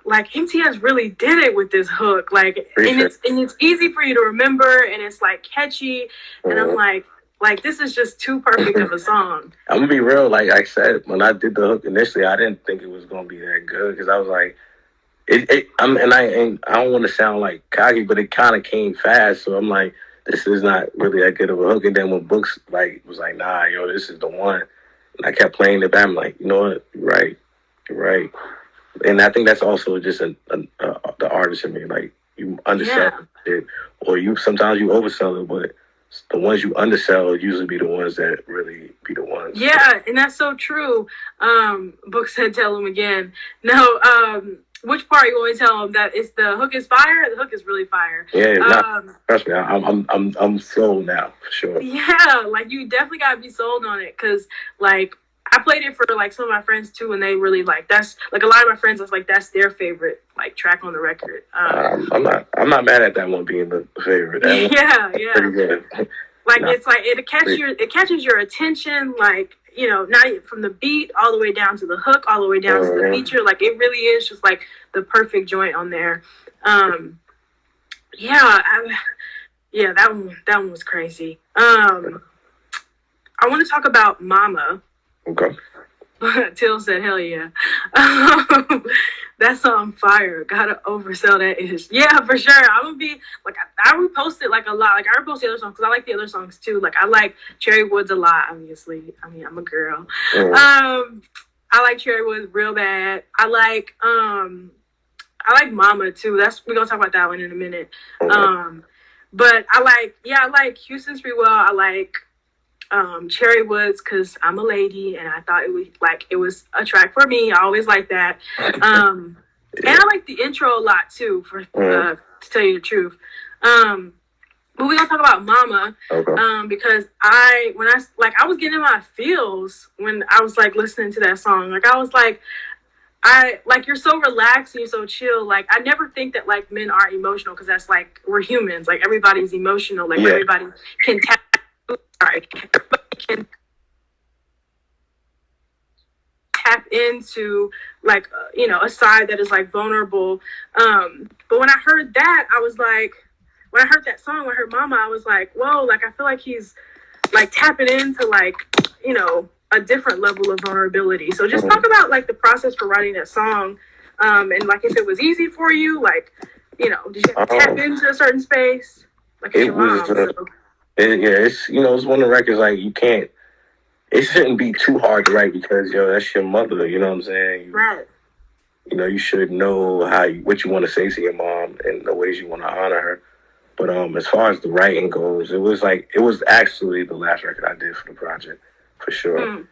Speaker 2: MTS really did it with this hook. Like, and it's easy for you to remember, and it's like catchy, and I'm like, this is just too perfect of a song.
Speaker 1: I'm gonna be real. Like I said, when I did the hook initially, I didn't think it was gonna be that good because I was like, I don't want to sound like cocky, but it kind of came fast. So I'm like, this is not really that good of a hook. And then when Books like was like, nah, yo, this is the one. And I kept playing it back. I'm like, you know what? You're right. And I think that's also just the artist in me. Like, you undersell it, or sometimes you oversell it, but the ones you undersell usually be the ones that really be the ones.
Speaker 2: Yeah, and that's so true. Book said, tell him again. No, which part you always tell them that it's the hook is fire? The hook is really fire.
Speaker 1: Yeah, trust me, I'm sold now for sure.
Speaker 2: Yeah, like you definitely gotta be sold on it, because like I played it for like some of my friends too, and they really like that's like a lot of my friends. It's like that's their favorite like track on the record.
Speaker 1: I'm not mad at that one being the favorite.
Speaker 2: Yeah.
Speaker 1: Pretty good.
Speaker 2: Like it's like it catches your attention, like, you know, not from the beat all the way down to the hook, all the way down to the feature. Like it really is just like the perfect joint on there. That one was crazy. I want to talk about Momma.
Speaker 1: Okay.
Speaker 2: Till said, hell yeah. That song fire. Gotta oversell that ish. Yeah, for sure. I'm gonna be like, I repost it like a lot. Like I repost the other songs because I like the other songs too. Like I like Cherrywoods a lot, obviously. I mean, I'm a girl. I like Cherrywoods real bad. I like Momma too. We're gonna talk about that one in a minute. But I like Houston Sprewell. I like Cherrywoods because I'm a lady and I thought it was a track for me. I always like that. And I like the intro a lot too, to tell you the truth. But we're gonna talk about Momma, because I was getting in my feels when I was like listening to that song. Like I was like, you're so relaxed and you're so chill. Like I never think that like men are emotional, because that's like, we're humans. Like everybody's emotional. Like everybody can tap into like a side that is like vulnerable. But when I heard that, I was like, when I heard that song, when I heard Momma, I was like, whoa, like I feel like he's like tapping into like, a different level of vulnerability. So just talk about like the process for writing that song, and like if it was easy for you, like, did you have to tap into a certain space? Like it's your mom.
Speaker 1: It's it's one of the records like it shouldn't be too hard to write, because that's your mother, you know what I'm saying?
Speaker 2: Right.
Speaker 1: You should know what you want to say to your mom and the ways you want to honor her. But as far as the writing goes, it was actually the last record I did for the project, for sure.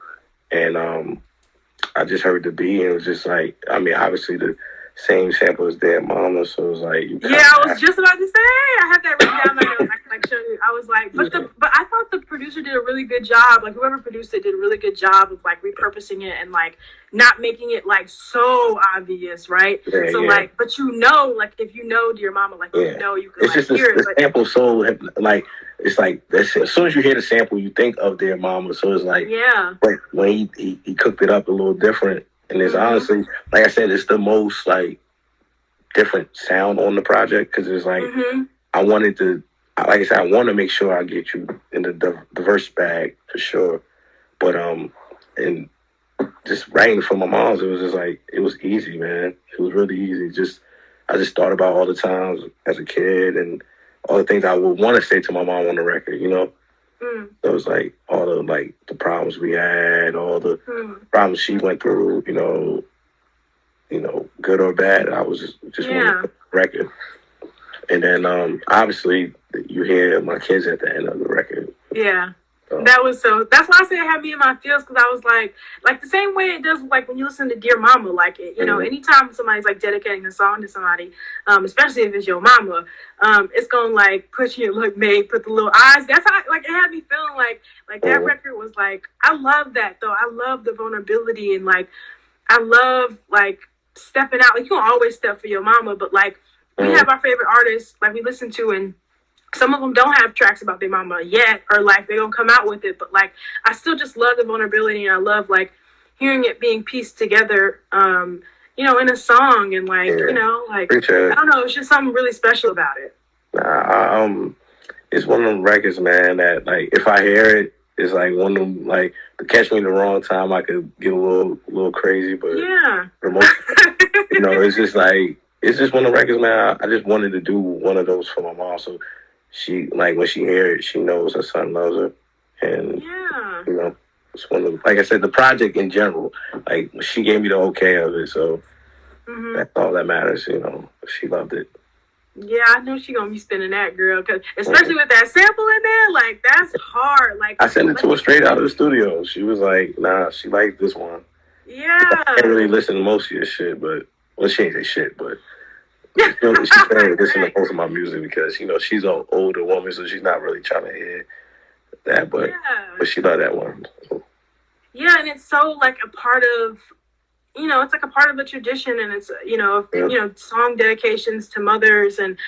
Speaker 1: And I just heard the beat and it was just like, I mean, obviously the same sample as Dead Mama, so it was like
Speaker 2: I was just about to say, I had that written down. I was like, but I thought the producer did a really good job. Like whoever produced it did a really good job of like repurposing it and like not making it like so obvious, right? Like, but like if Dear Mama, like you could
Speaker 1: it's
Speaker 2: like
Speaker 1: just
Speaker 2: hear it.
Speaker 1: The sample so like it's like as soon as you hear the sample, you think of Dear Mama. So it's like when he cooked it up a little different. And it's honestly, like I said, it's the most like different sound on the project, because it's like I wanted to, like I said, I want to make sure I get you in the diverse bag for sure. But and just writing for my mom's, it was just like, it was easy, man. It was really easy. I just thought about all the times as a kid and all the things I would want to say to my mom on the record, So it was like all the problems we had, all the problems she went through, good or bad. I was just wanted the record. And then obviously you hear my kids at the end of the record.
Speaker 2: Yeah. That's why I say it had me in my feels, because I was like the same way it does like when you listen to Dear Mama, like anytime somebody's like dedicating a song to somebody, especially if it's your mama, it's gonna like put the little eyes. That's how like it had me feeling like that record was like, I love that though. I love the vulnerability and like I love like stepping out. Like you don't always step for your mama, but like we have our favorite artists like we listen to, and some of them don't have tracks about their mama yet, or like they don't come out with it, but like I still just love the vulnerability, and I love like hearing it being pieced together, in a song, and like like I don't know, it's just something really special about it.
Speaker 1: It's one of them records, man, that like if I hear it, it's like one of them, like to catch me in the wrong time, I could get a little crazy, but for most, it's just like it's just one of the records, man. I just wanted to do one of those for my mom, so she, like, when she hears it, she knows her son loves her. And, it's one of, like I said, the project in general, like, she gave me the okay of it, so that's all that matters, she loved it.
Speaker 2: Yeah, I know she gonna be spinning that, girl, because especially with that sample in there, like, that's hard. Like
Speaker 1: I sent it to her straight out of the studio. She was like, nah, she liked this one.
Speaker 2: Yeah.
Speaker 1: I can't really listen to most of your shit, but Well, she ain't say shit, but she's saying listen to most of my music because, you know, she's an older woman, so she's not really trying to hear that, but she loved that one.
Speaker 2: Yeah, and it's so like a part of, you know, it's like a part of the tradition, and it's, you know, song dedications to mothers, and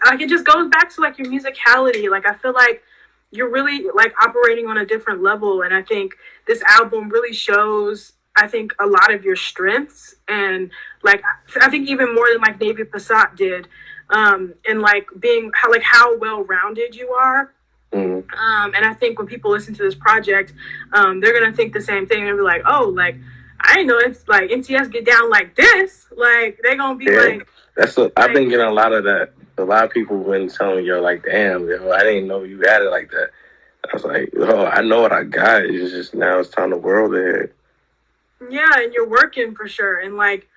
Speaker 2: like it just goes back to like your musicality. Like I feel like you're really like operating on a different level, and I think this album really shows, I think, a lot of your strengths, and like I think even more than like Navy Passat did, and like being how well rounded you are. And I think when people listen to this project, they're gonna think the same thing and be like, oh, like I didn't know it's like MTS get down like this. Like they're gonna be like,
Speaker 1: I've been getting a lot of that. A lot of people been telling me, yo, like, damn, yo, I didn't know you had it like that. I was like, oh, I know what I got. It's just now it's time to whirl ahead.
Speaker 2: Yeah, and you're working for sure. And like,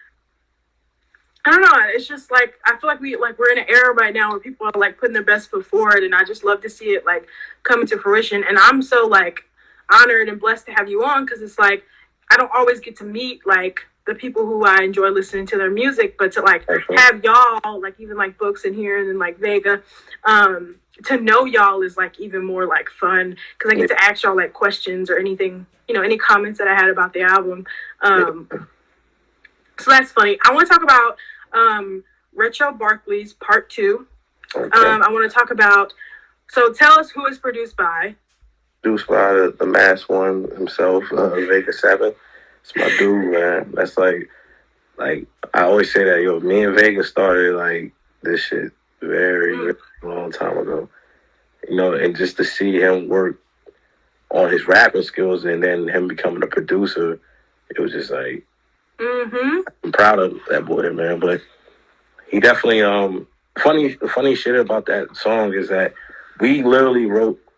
Speaker 2: I don't know. It's just like I feel like we're in an era right now where people are like putting their best foot forward, and I just love to see it like coming to fruition. And I'm so like honored and blessed to have you on, because it's like I don't always get to meet like the people who I enjoy listening to their music, but to like have y'all, like even like Books in here and then like Vega, to know y'all is like even more like fun, because I get to ask y'all like questions or anything, you know, any comments that I had about the album. So that's funny. I want to talk about Retro Barkley's Part 2. Okay. I want to talk about, so tell us who it's produced by.
Speaker 1: Produced by the masked one himself, Vega 7. It's my dude, man. That's like I always say that, yo, me and Vega started like this shit very, very long time ago. You know, and just to see him work on his rapping skills and then him becoming a producer, it was just like, I'm proud of that boy, man. But he definitely, funny shit about that song is that we literally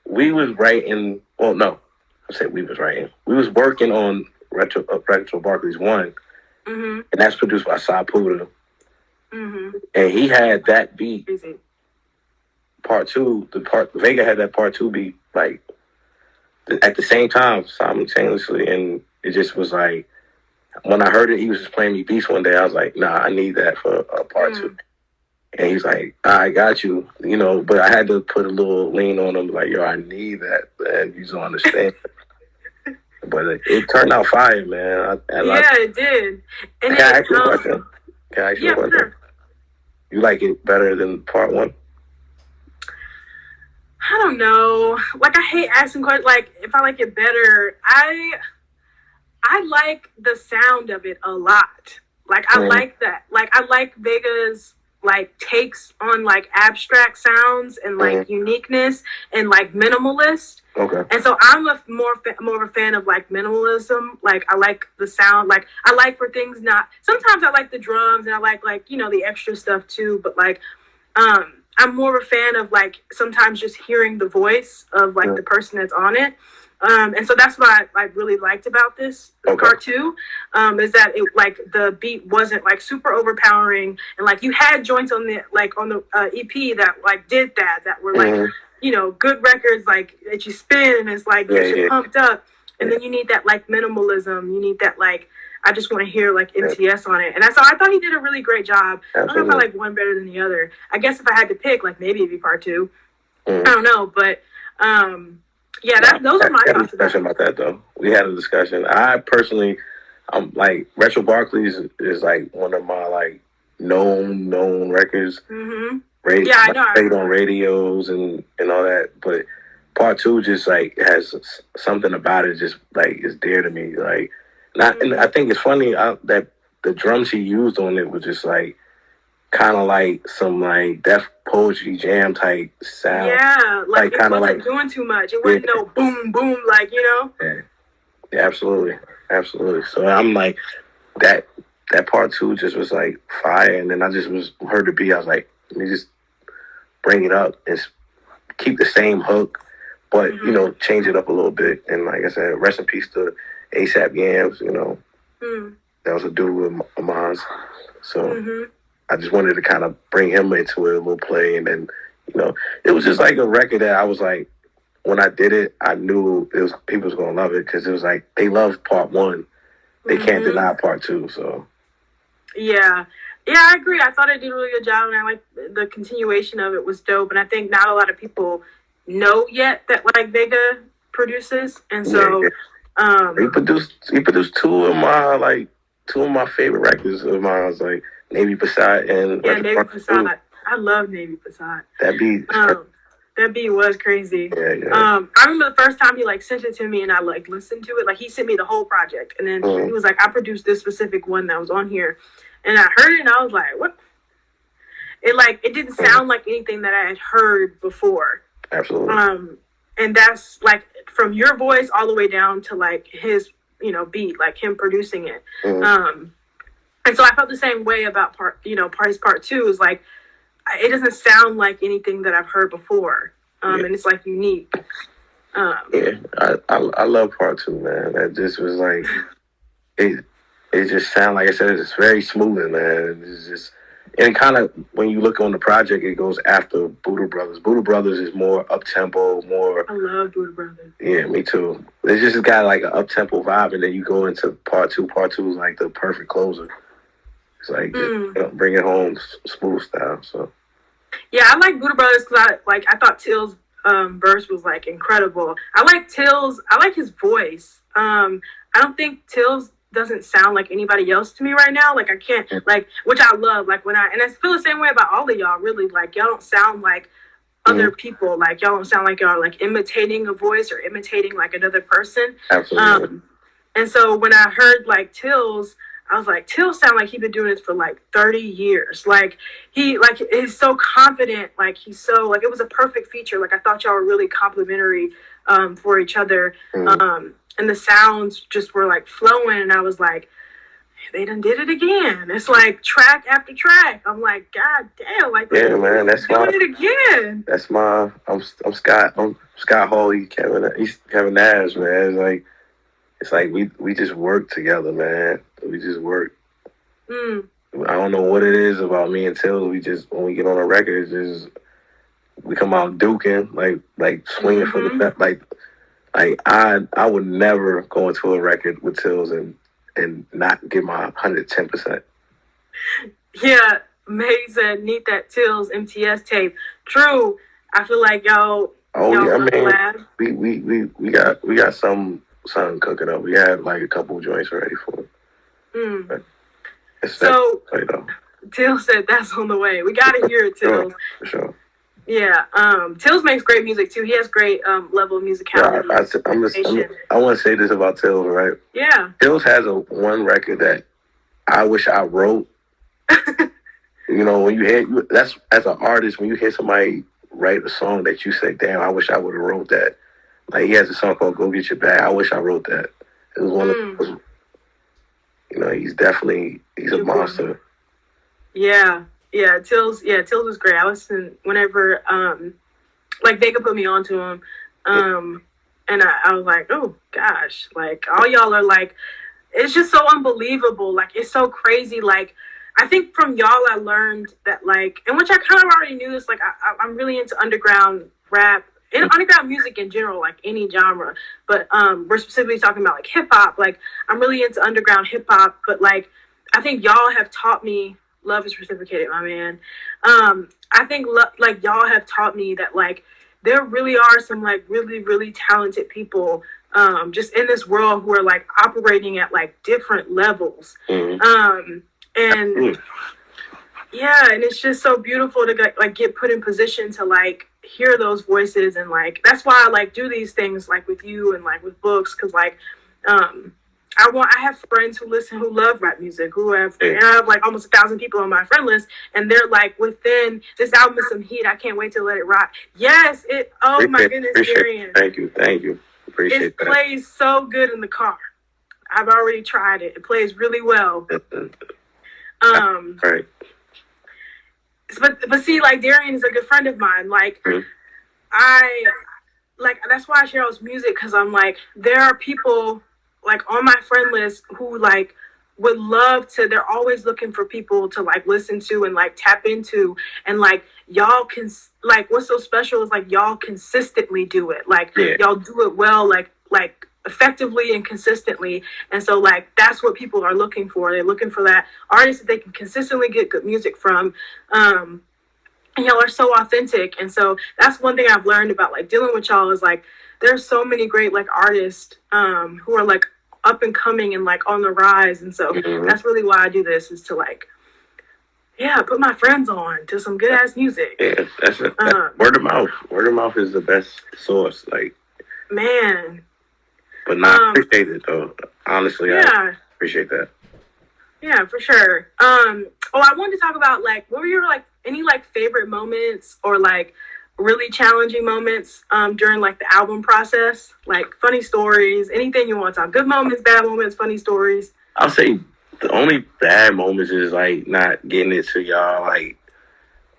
Speaker 1: we was working on Retro Barkley's 1, and that's produced by Sapuda. And he had that beat, Part 2, Vega had that Part 2 beat, like, at the same time, simultaneously, and it just was like, when I heard it, he was just playing me beats one day, I was like, nah, I need that for Part 2. And he's like, I got you, you know, but I had to put a little lean on him, like, yo, I need that, and you don't understand. But it turned out fire, man.
Speaker 2: It did. And
Speaker 1: Can I ask you a question?
Speaker 2: Sure.
Speaker 1: You like it better than Part 1?
Speaker 2: I don't know. Like, I hate asking questions. Like, if I like it better, I like the sound of it a lot. Like, I like that. Like, I like Vega's like takes on like abstract sounds and like uniqueness and like minimalist. Okay. And so I'm more of a fan of like minimalism. Like I like the sound. Like I like for things not. Sometimes I like the drums and I like you know the extra stuff too. But like I'm more of a fan of like sometimes just hearing the voice of like the person that's on it. And so that's what I really liked about this Part 2, is that it like the beat wasn't like super overpowering, and like you had joints on the EP that like did that were like you know good records like that you spin and it's like gets you pumped up, and then you need that like minimalism, you need that like I just want to hear like MTS on it, and so I thought he did a really great job. I don't know if I like one better than the other. I guess if I had to pick, like maybe it'd be Part 2. I don't know, but yeah, those are my thoughts
Speaker 1: about that, though. We had a discussion. I personally, like, Retro Barkley's is like one of my, like, known records. I know. Played on radios and all that. But Part 2 just, like, has something about it just, like, is dear to me. Like, and I think it's funny that the drums he used on it was just, like, kind of like some like Def Poetry Jam type sound.
Speaker 2: Yeah, like it wasn't like doing too much. It wasn't no boom boom, like, you know.
Speaker 1: Yeah, absolutely. So I'm like that Part 2 just was like fire, and then I just heard the beat. I was like, let me just bring it up and keep the same hook, but you know, change it up a little bit. And like I said, rest in peace to ASAP Yams. You know, that was a dude of mine. So. I just wanted to kind of bring him into it, a little play, and then, you know, it was just like a record that I was like, when I did it, I knew people was gonna love it because it was like they loved Part 1, they can't deny Part 2. So
Speaker 2: yeah, Yeah, I agree. I thought I did a really good job, and I like the continuation of it was dope. And I think not a lot of people know yet that like Vega produces, and so
Speaker 1: he produced two of my favorite records of mine, like Navy Passat and
Speaker 2: Navy Passat. I love Navy Passat. That beat was crazy.
Speaker 1: Yeah.
Speaker 2: I remember the first time he like sent it to me and I like listened to it. Like he sent me the whole project, and then he was like, "I produced this specific one that was on here," and I heard it and I was like, "What?" It didn't sound like anything that I had heard before.
Speaker 1: Absolutely.
Speaker 2: And that's like from your voice all the way down to like his, beat, like him producing it. And so I felt the same way about part 2 is like, it doesn't sound like anything that I've heard before. And it's like unique.
Speaker 1: I love part 2, man. That just was like, it just sounded, like I said, it's very smooth, man. It's just, and kind of, when you look on the project, it goes after Buddha Brothers. Buddha Brothers is more up-tempo, more...
Speaker 2: I love Buddha Brothers.
Speaker 1: Yeah, me too. It's just got like an up-tempo vibe, and then you go into part 2. Part 2 is like the perfect closer. It's like, bring it home, smooth style, so...
Speaker 2: Yeah, I like Buddha Brothers because I thought Till's verse was like incredible. I like his voice. I don't think Till's doesn't sound like anybody else to me right now. Like I can't which I love. Like and I feel the same way about all of y'all. Really, like y'all don't sound like other people. Like y'all don't sound like y'all are like imitating a voice or imitating like another person.
Speaker 1: Absolutely.
Speaker 2: And so when I heard like Till's, I was like, Till sound like he's been doing this for like 30 years. Like he's so confident. Like he's so like, it was a perfect feature. Like I thought y'all were really complimentary for each other. And the sounds just were like flowing. And I was like, they done did it again. It's like track after track. I'm like, God damn. Like,
Speaker 1: yeah, man, that's
Speaker 2: doing it again.
Speaker 1: That's I'm Scott Hall. He's Kevin Nash, man. It's like we just work together, man. We just work. I don't know what it is about me and Till. We just, when we get on a record, it's just, we come out duking, like swinging for the bat. Like I would never go into a record with Tills and not give my 110%.
Speaker 2: Yeah, May said, need that Tills MTS tape. True. I feel like y'all.
Speaker 1: Oh yeah, I mean, we got something cooking up. We had like a couple joints ready for it.
Speaker 2: So Till said that's on the way. We gotta hear it, Till.
Speaker 1: For sure.
Speaker 2: Yeah. Tills makes great music too. He has great level of musicality.
Speaker 1: I want to say this about Tills, right?
Speaker 2: Yeah.
Speaker 1: Tills has one record that I wish I wrote. When you hear that's, as an artist, when you hear somebody write a song that you say, "Damn, I wish I would have wrote that." Like he has a song called "Go Get Your Bag." I wish I wrote that. It was one of those. He's a monster. Yeah.
Speaker 2: Tills is great. I listen whenever they could put me onto him. And I was like, oh gosh, like all y'all are like, it's just so unbelievable. Like it's so crazy. Like I think from y'all I learned that like, and which I kind of already knew this, like I'm really into underground rap and underground music in general, like any genre. But we're specifically talking about like hip hop. Like I'm really into underground hip hop, but like I think y'all have taught me, love is reciprocated, my man. I think like y'all have taught me that like there really are some like really, really talented people just in this world who are like operating at like different levels. And it's just so beautiful to like get put in position to like hear those voices, and like that's why I like do these things like with you and like with books, because like I have friends who love rap music, and I have like almost 1,000 people on my friend list, and they're like, within this album is some heat. I can't wait to let it rock. Yes, my goodness, Darian.
Speaker 1: Thank you. Appreciate
Speaker 2: it. It plays so good in the car. I've already tried it. It plays really well.
Speaker 1: Right.
Speaker 2: But see, like Darian is a good friend of mine. Like that's why I share his music, because I'm like, there are people like on my friend list who like would love to, they're always looking for people to like listen to and like tap into, and like y'all can, like what's so special is like y'all consistently do it, like y'all do it well, like effectively and consistently. And so like that's what people are looking for. They're looking for that artist that they can consistently get good music from. And y'all are so authentic. And so that's one thing I've learned about like dealing with y'all is like there's so many great like artists who are like up and coming and like on the rise. And so that's really why I do this, is to like, yeah, put my friends on to some good ass music.
Speaker 1: Yeah, that's word of mouth. Word of mouth is the best source. Like,
Speaker 2: man.
Speaker 1: But I appreciate it though. Honestly,
Speaker 2: yeah.
Speaker 1: I appreciate that.
Speaker 2: Yeah, for sure. I wanted to talk about like what were your like any like favorite moments or like really challenging moments during like the album process, like funny stories, anything you want to talk. Good moments, bad moments, funny stories.
Speaker 1: I'll say the only bad moments is like not getting it to y'all like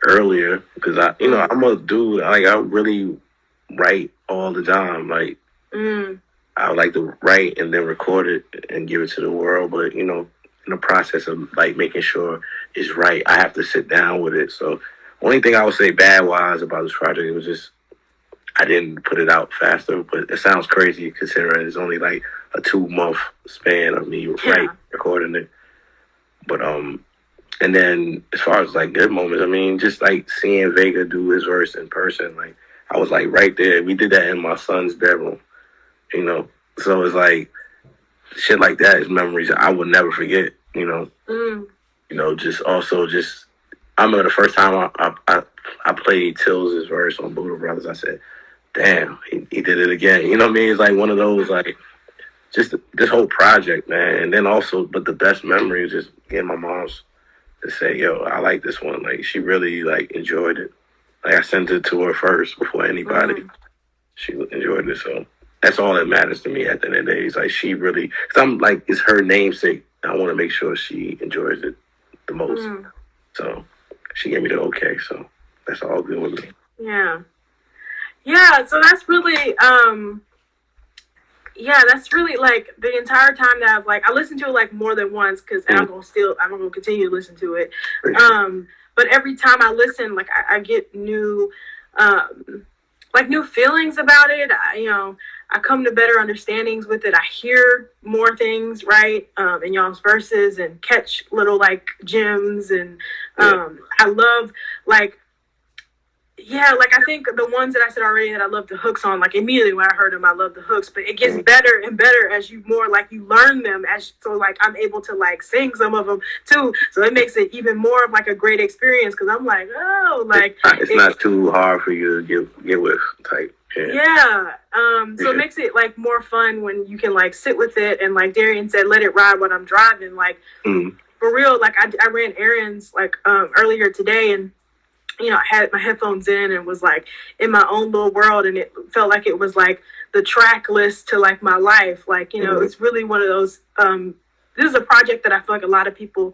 Speaker 1: earlier, because I'm a dude, like I really write all the time. Like I would like to write and then record it and give it to the world, but in the process of like making sure it's right, I have to sit down with it. So only thing I would say bad wise about this project was just I didn't put it out faster, but it sounds crazy considering it's only like a 2-month span of me recording it. But and then as far as like good moments, I mean, just like seeing Vega do his verse in person, like I was like right there. We did that in my son's bedroom, so it's like shit like that is memories I will never forget. Just I remember the first time I played Till's verse on Buddha Brothers. I said, "Damn, he did it again." You know what I mean? It's like one of those like just this whole project, man. And then also, but the best memory is just getting my mom's to say, "Yo, I like this one." Like she really like enjoyed it. Like I sent it to her first before anybody. She enjoyed it, so that's all that matters to me at the end of the day. It's like she really, because I'm like, it's her namesake. I want to make sure she enjoys it the most. So she gave me the okay, so that's all good with me.
Speaker 2: Yeah. So that's really, that's really like the entire time that I've like, I listened to it like more than once because I'm gonna continue to listen to it. But every time I listen, like I get new, like new feelings about it. I come to better understandings with it. I hear more things, right, in y'all's verses and catch little like gems. And I love like, I think the ones that I said already that I love the hooks on, like immediately when I heard them, I love the hooks, but it gets better and better as you more like you learn them, so like I'm able to like sing some of them too. So it makes it even more of like a great experience because I'm like, oh, like
Speaker 1: it's not too hard for you to get with type.
Speaker 2: So it makes it like more fun when you can like sit with it and like Darian said, let it ride when I'm driving. Like for real, like I ran errands like earlier today and I had my headphones in and was like in my own little world, and it felt like it was like the track list to like my life. Like, it's really one of those, this is a project that I feel like a lot of people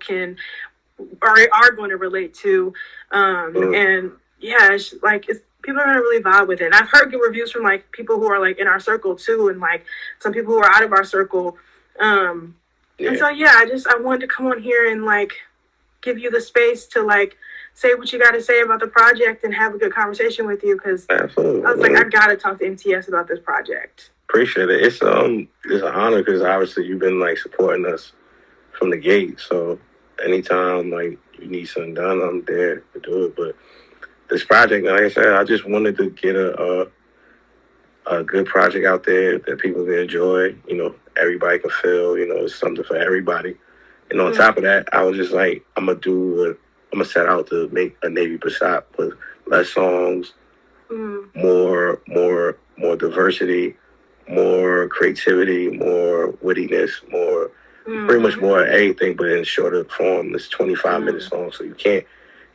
Speaker 2: are going to relate to. And it's like, people are going to really vibe with it. And I've heard good reviews from like people who are like in our circle too. And like some people who are out of our circle. And so, I wanted to come on here and like give you the space to like say what you got to say about the project and have a good conversation with you, because I was like, I got to talk to MTS about this project.
Speaker 1: Appreciate it. It's an honor because obviously you've been like supporting us from the gate. So anytime like you need something done, I'm there to do it. But this project, like I said, I just wanted to get a good project out there that people can enjoy. Everybody can feel. It's something for everybody. And on top of that, I was just like, I'm gonna set out to make a Navy Passat with less songs, more diversity, more creativity, more wittiness, more pretty much more everything, but in shorter form. It's 25-minute songs, so you can't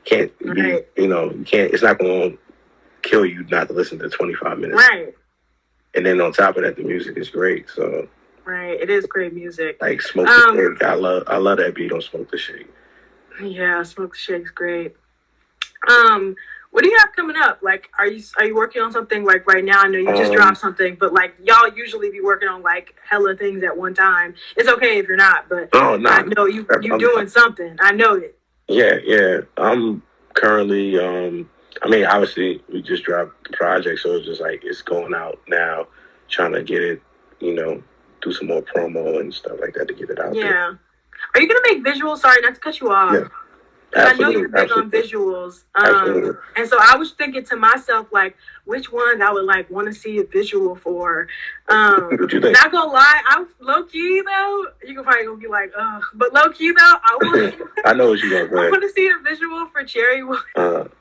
Speaker 1: be, you can't. It's not gonna kill you not to listen to 25 minutes.
Speaker 2: Right.
Speaker 1: And then on top of that, the music is great. So.
Speaker 2: Right, it is great music.
Speaker 1: Like Smoke the Shake, I love that beat on Smoke the Shake.
Speaker 2: Yeah, Smoke the Shake's great. What do you have coming up? Like, are you working on something like right now? I know you just dropped something, but like y'all usually be working on like hella things at one time. It's okay if you're not, but I know you doing something. I know it.
Speaker 1: Yeah. I'm currently obviously we just dropped the project, so it's just like it's going out now, trying to get it you know, do some more promo and stuff like that to get it out there.
Speaker 2: Yeah. Are you gonna make visuals? Sorry, not to cut you off.
Speaker 1: Yeah.
Speaker 2: I know you're big on visuals. And so I was thinking to myself, like, which ones I would like want to see a visual for.
Speaker 1: What you think?
Speaker 2: Not gonna lie, I'm low key though. You can probably gonna be like, ugh, but low key though,
Speaker 1: I know what you're gonna say.
Speaker 2: I want to see a visual for Cherrywoods.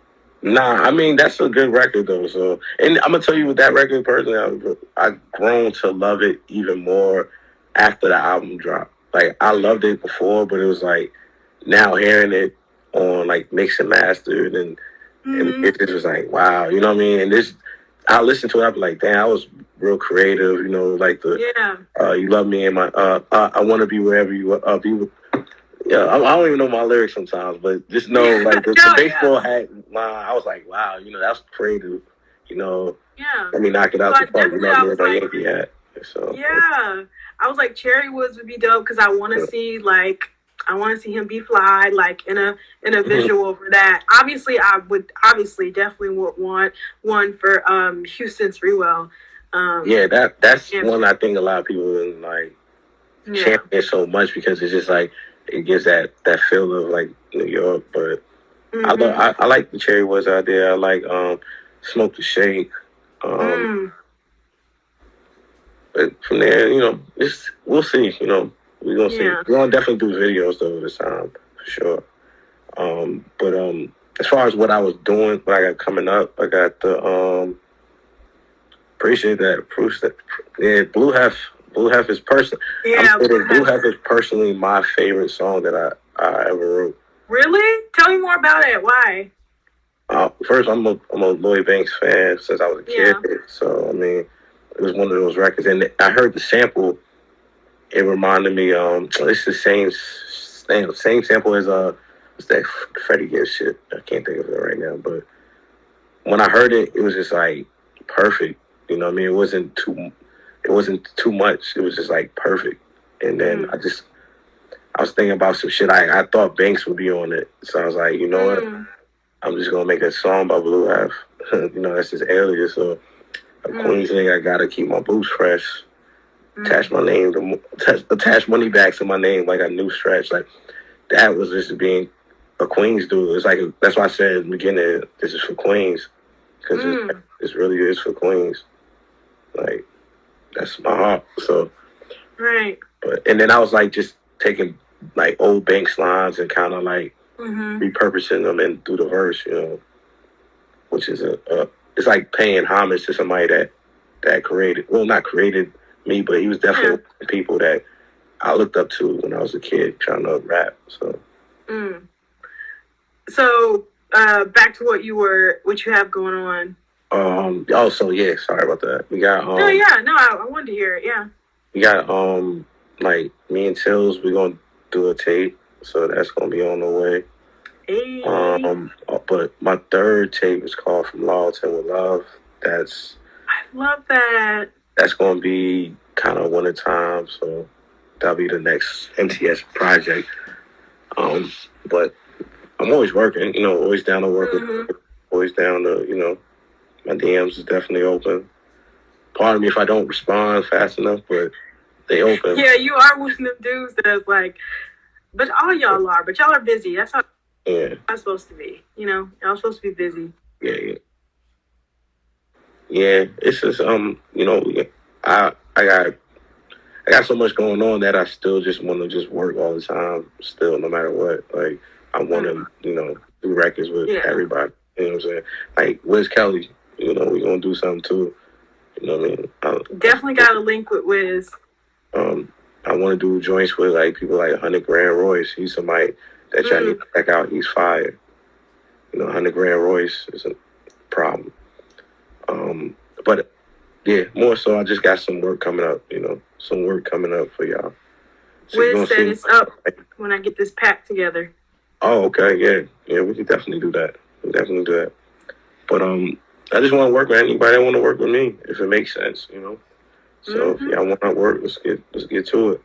Speaker 1: Nah, I mean that's a good record though. So, and I'm gonna tell you with that record personally, I've grown to love it even more after the album dropped. Like I loved it before, but it was like now hearing it on like mix and mastered, and it just was like wow, you know what I mean? And this, I listened to it, I'm like, damn, I was real creative, you know, like the you love me and my I want to be wherever you be. Yeah, I don't even know my lyrics sometimes, but just know like the baseball hat line, I was like, wow, you know, that's creative, you know.
Speaker 2: Yeah.
Speaker 1: Let me knock it out the park. You love me with my Yankee hat. So
Speaker 2: yeah, I was like, Cherrywoods would be dope because I want to see like. I want to see him be fly, like in a visual for that. Obviously, I would definitely want one for Houston Sprewell.
Speaker 1: That's one I think a lot of people like champion so much because it's just like it gives that feel of like New York. But I like the Cherrywoods out there. I like Smoke the Shake. But from there, you know, we'll see. You know. We're gonna see. We're gonna definitely do videos though this time for sure. But as far as what I was doing, what I got coming up, I got the appreciate that. Proofs that Blue Hef is personal. Blue Hef is personally my favorite song that I ever wrote.
Speaker 2: Really? Tell me more about it. Why?
Speaker 1: First, I'm a Lloyd Banks fan since I was a kid. So I mean, it was one of those records, and I heard the sample. It reminded me, it's the same sample as what's that Freddie Gibbs shit? I can't think of it right now, but when I heard it, it was just like perfect. You know what I mean? It wasn't too much. It was just like perfect. And then I was thinking about some shit. I thought Banks would be on it, so I was like, you know what? I'm just gonna make a song by Blue Hef. You know, that's his alias. So a Queens nigga, I gotta keep my boots fresh. Attach my name attach money back to my name like a new stretch. Like that was just being a Queens dude. It's like that's why I said in the beginning, this is for Queens because it really is for Queens. Like that's my heart. So but and then I was like just taking like old Banks lines and kind of like repurposing them and through the verse, you know, which is it's like paying homage to somebody that created, well, not created me, but he was definitely one of the people that I looked up to when I was a kid trying to rap. So,
Speaker 2: so back to what you have going on.
Speaker 1: Sorry about that. We got
Speaker 2: I wanted to hear it. Yeah,
Speaker 1: we got like me and Tills, we're gonna do a tape, so that's gonna be on the way.
Speaker 2: Hey.
Speaker 1: But my third tape is called From Laurelton with Love. I
Speaker 2: love that.
Speaker 1: That's going to be kind of winter time, so that'll be the next MTS project. But I'm always working, you know, always down to work, always down to, you know, my DMs is definitely open. Pardon me if I don't respond fast enough, but they open.
Speaker 2: Yeah, you are one of them dudes that's like, but all y'all are, but y'all are busy. That's how it's supposed to be, you know, y'all supposed to be busy.
Speaker 1: Yeah, it's just you know, I got so much going on that I still just want to just work all the time, still, no matter what. Like I want to, you know, do records with everybody. You know what I'm saying? Like Wiz Kelly, you know, we gonna do something too. You know what I mean?
Speaker 2: Definitely got a link with Wiz.
Speaker 1: I want to do joints with like people like 100 Grand Royce. He's somebody that y'all need to check out. He's fire. You know, 100 Grand Royce is a problem. But yeah, more so I just got some work coming up, you know, for y'all. So
Speaker 2: Wiz said it's up when I get this pack together.
Speaker 1: Oh, okay, yeah, we can definitely do that. But I just want to work with anybody that want to work with me, if it makes sense, you know. So if y'all want to work, let's get to it.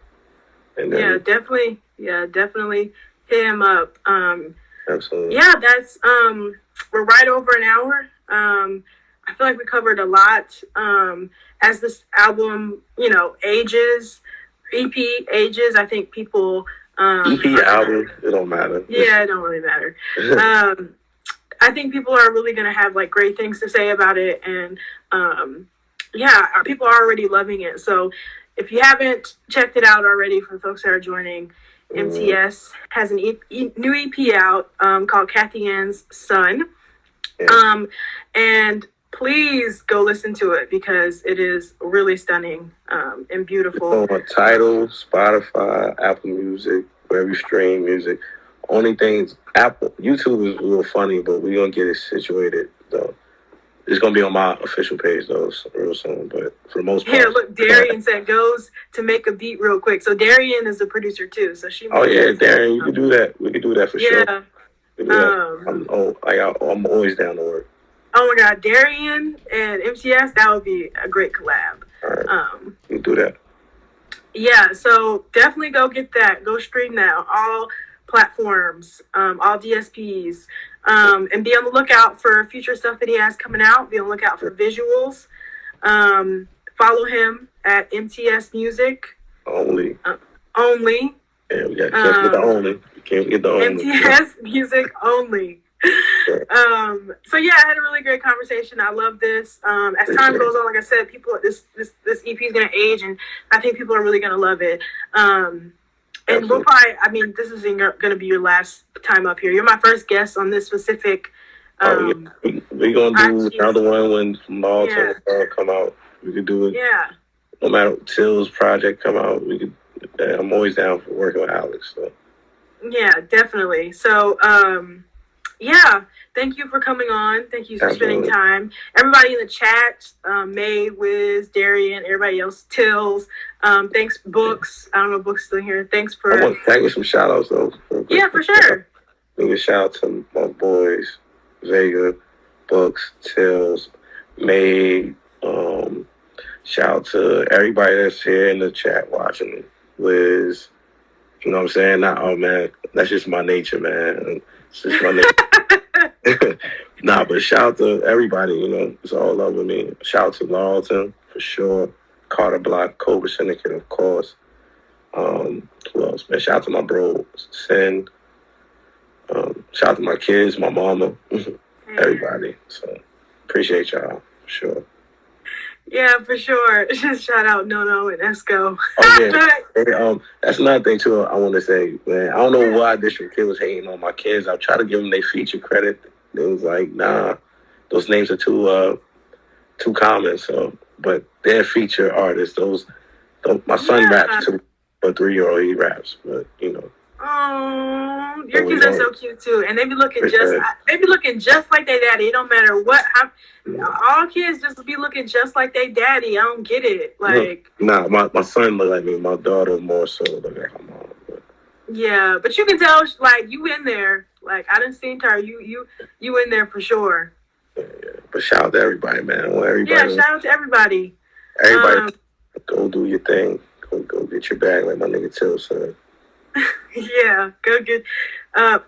Speaker 1: And then, definitely
Speaker 2: hit him up.
Speaker 1: Absolutely.
Speaker 2: Yeah, that's we're right over an hour. I feel like we covered a lot. As this album, ages, EP ages, I think people...
Speaker 1: EP album, it don't matter.
Speaker 2: Yeah, it don't really matter. I think people are really going to have like great things to say about it. And people are already loving it. So if you haven't checked it out already, for folks that are joining, MTS has a new EP out called Kathyan's Son. And please go listen to it because it is really stunning and beautiful.
Speaker 1: It's on Tidal, Spotify, Apple Music, wherever you stream music. Only things, YouTube is a little funny, but we're going to get it situated, though. It's going to be on my official page, though, real soon, but for the most part.
Speaker 2: Yeah, look, Darian said goes to make a beat real quick. So Darian is a producer, too. So she.
Speaker 1: Oh, yeah, Darian, you can do that. We can do that for sure.
Speaker 2: Yeah.
Speaker 1: I'm always down to work.
Speaker 2: Oh, my God. Darian and MTS, that would be a great collab.
Speaker 1: All right. We can do that.
Speaker 2: Yeah, so definitely go get that. Go stream that on all platforms, all DSPs, and be on the lookout for future stuff that he has coming out. Be on the lookout for visuals. Follow him at MTS Music.
Speaker 1: Only.
Speaker 2: Yeah,
Speaker 1: we can't get the only. You can't get the only.
Speaker 2: MTS Music only. So yeah, I had a really great conversation. I love this. As time goes on, like I said, this EP is gonna age, and I think people are really gonna love it. And we'll probably, this isn't gonna be your last time up here. You're my first guest on this specific.
Speaker 1: We're gonna do another one when Laurelton come out. We could do it.
Speaker 2: Yeah.
Speaker 1: No matter Till's project come out, we could. I'm always down for working with Alex. So.
Speaker 2: Yeah, definitely. So. Thank you for coming on. Thank you for spending time. Everybody in the chat, May, Wiz, Darian, everybody else, Tills. Thanks, Books. I don't know if Books is still here. Thanks for...
Speaker 1: I want to tag you some shout-outs, though.
Speaker 2: Yeah, for sure.
Speaker 1: Give a shout-out to my boys, Vega, Books, Tills, May. Shout out to everybody that's here in the chat watching. Wiz. You know what I'm saying? Man. That's just my nature, man. It's just my nature. But shout out to everybody, it's all love with me. Shout out to Laurelton, for sure. Carter Block, Cobra Syndicate, of course. Who else, man? Shout out to my bro, Sin. Shout out to my kids, my mama, everybody. So, appreciate y'all, for sure.
Speaker 2: Yeah, for sure. Just shout out Nono and Esco.
Speaker 1: Oh, yeah. Hey, that's another thing, too, I want to say, man. I don't know why District Kid was hating on my kids. I tried to give them their feature credit. It was like, nah, those names are too common. So, but they're feature artists. My son raps too. A 3-year-old, he raps, but
Speaker 2: Oh, your kids are so cute too, and they be looking just like their daddy. It don't matter what. All kids just be looking just like their daddy. I don't get it. Like,
Speaker 1: my son look like me. My daughter more so look like her mom. But.
Speaker 2: Yeah, but you can tell, like, you in there. Like, I done seen her. You in there for sure.
Speaker 1: Yeah. But shout out to everybody, man.
Speaker 2: Shout out to everybody.
Speaker 1: Everybody, go do your thing. Go get your bag, like my nigga Till said.
Speaker 2: Yeah, go get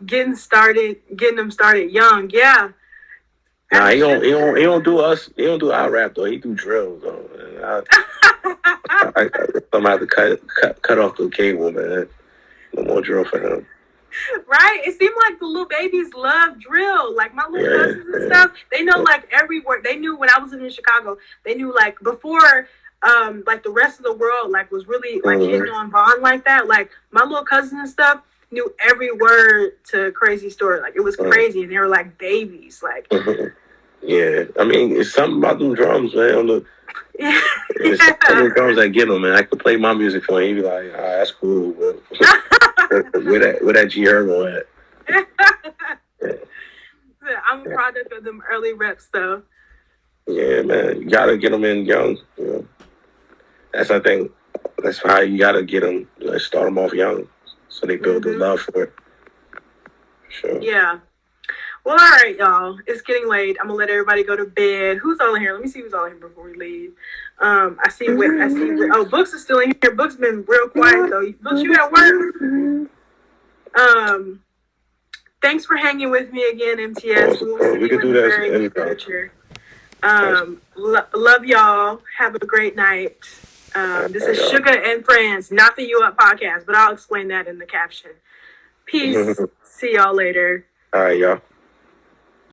Speaker 2: getting them started young. Yeah.
Speaker 1: Nah, he don't do us. He don't do our rap though. He do drill though. I'm gonna have to cut off the cable, man. No more drill for him.
Speaker 2: Right? It seemed like the little babies love drill. Like my little cousins and stuff. They know like every word. They knew when I was living in Chicago. They knew like before. Like the rest of the world, like was really like hitting on Vaughn like that. Like my little cousin and stuff knew every word to Crazy Story. Like it was crazy, and they were like babies. Like,
Speaker 1: yeah, I mean, it's something about them drums, man. It's the drums that get them, man. I could play my music for him. He'd be like, that's cool. But where that G Herbo at?
Speaker 2: I'm a product of them early reps, though.
Speaker 1: Yeah, man, you gotta get them in young. That's I think that's how you gotta get them. Start them off young, so they build the love for it. Sure.
Speaker 2: Yeah. Well, all right, y'all. It's getting late. I'm gonna let everybody go to bed. Who's all in here? Let me see who's all in here before we leave. I see. Oh, Books is still in here. Books been real quiet though. Books, you at work? Thanks for hanging with me again, MTS.
Speaker 1: We can do that anytime.
Speaker 2: Love y'all. Have a great night. This is Suga and Friendz, not the You Up podcast, but I'll explain that in the caption. Peace. See y'all later.
Speaker 1: All right, y'all.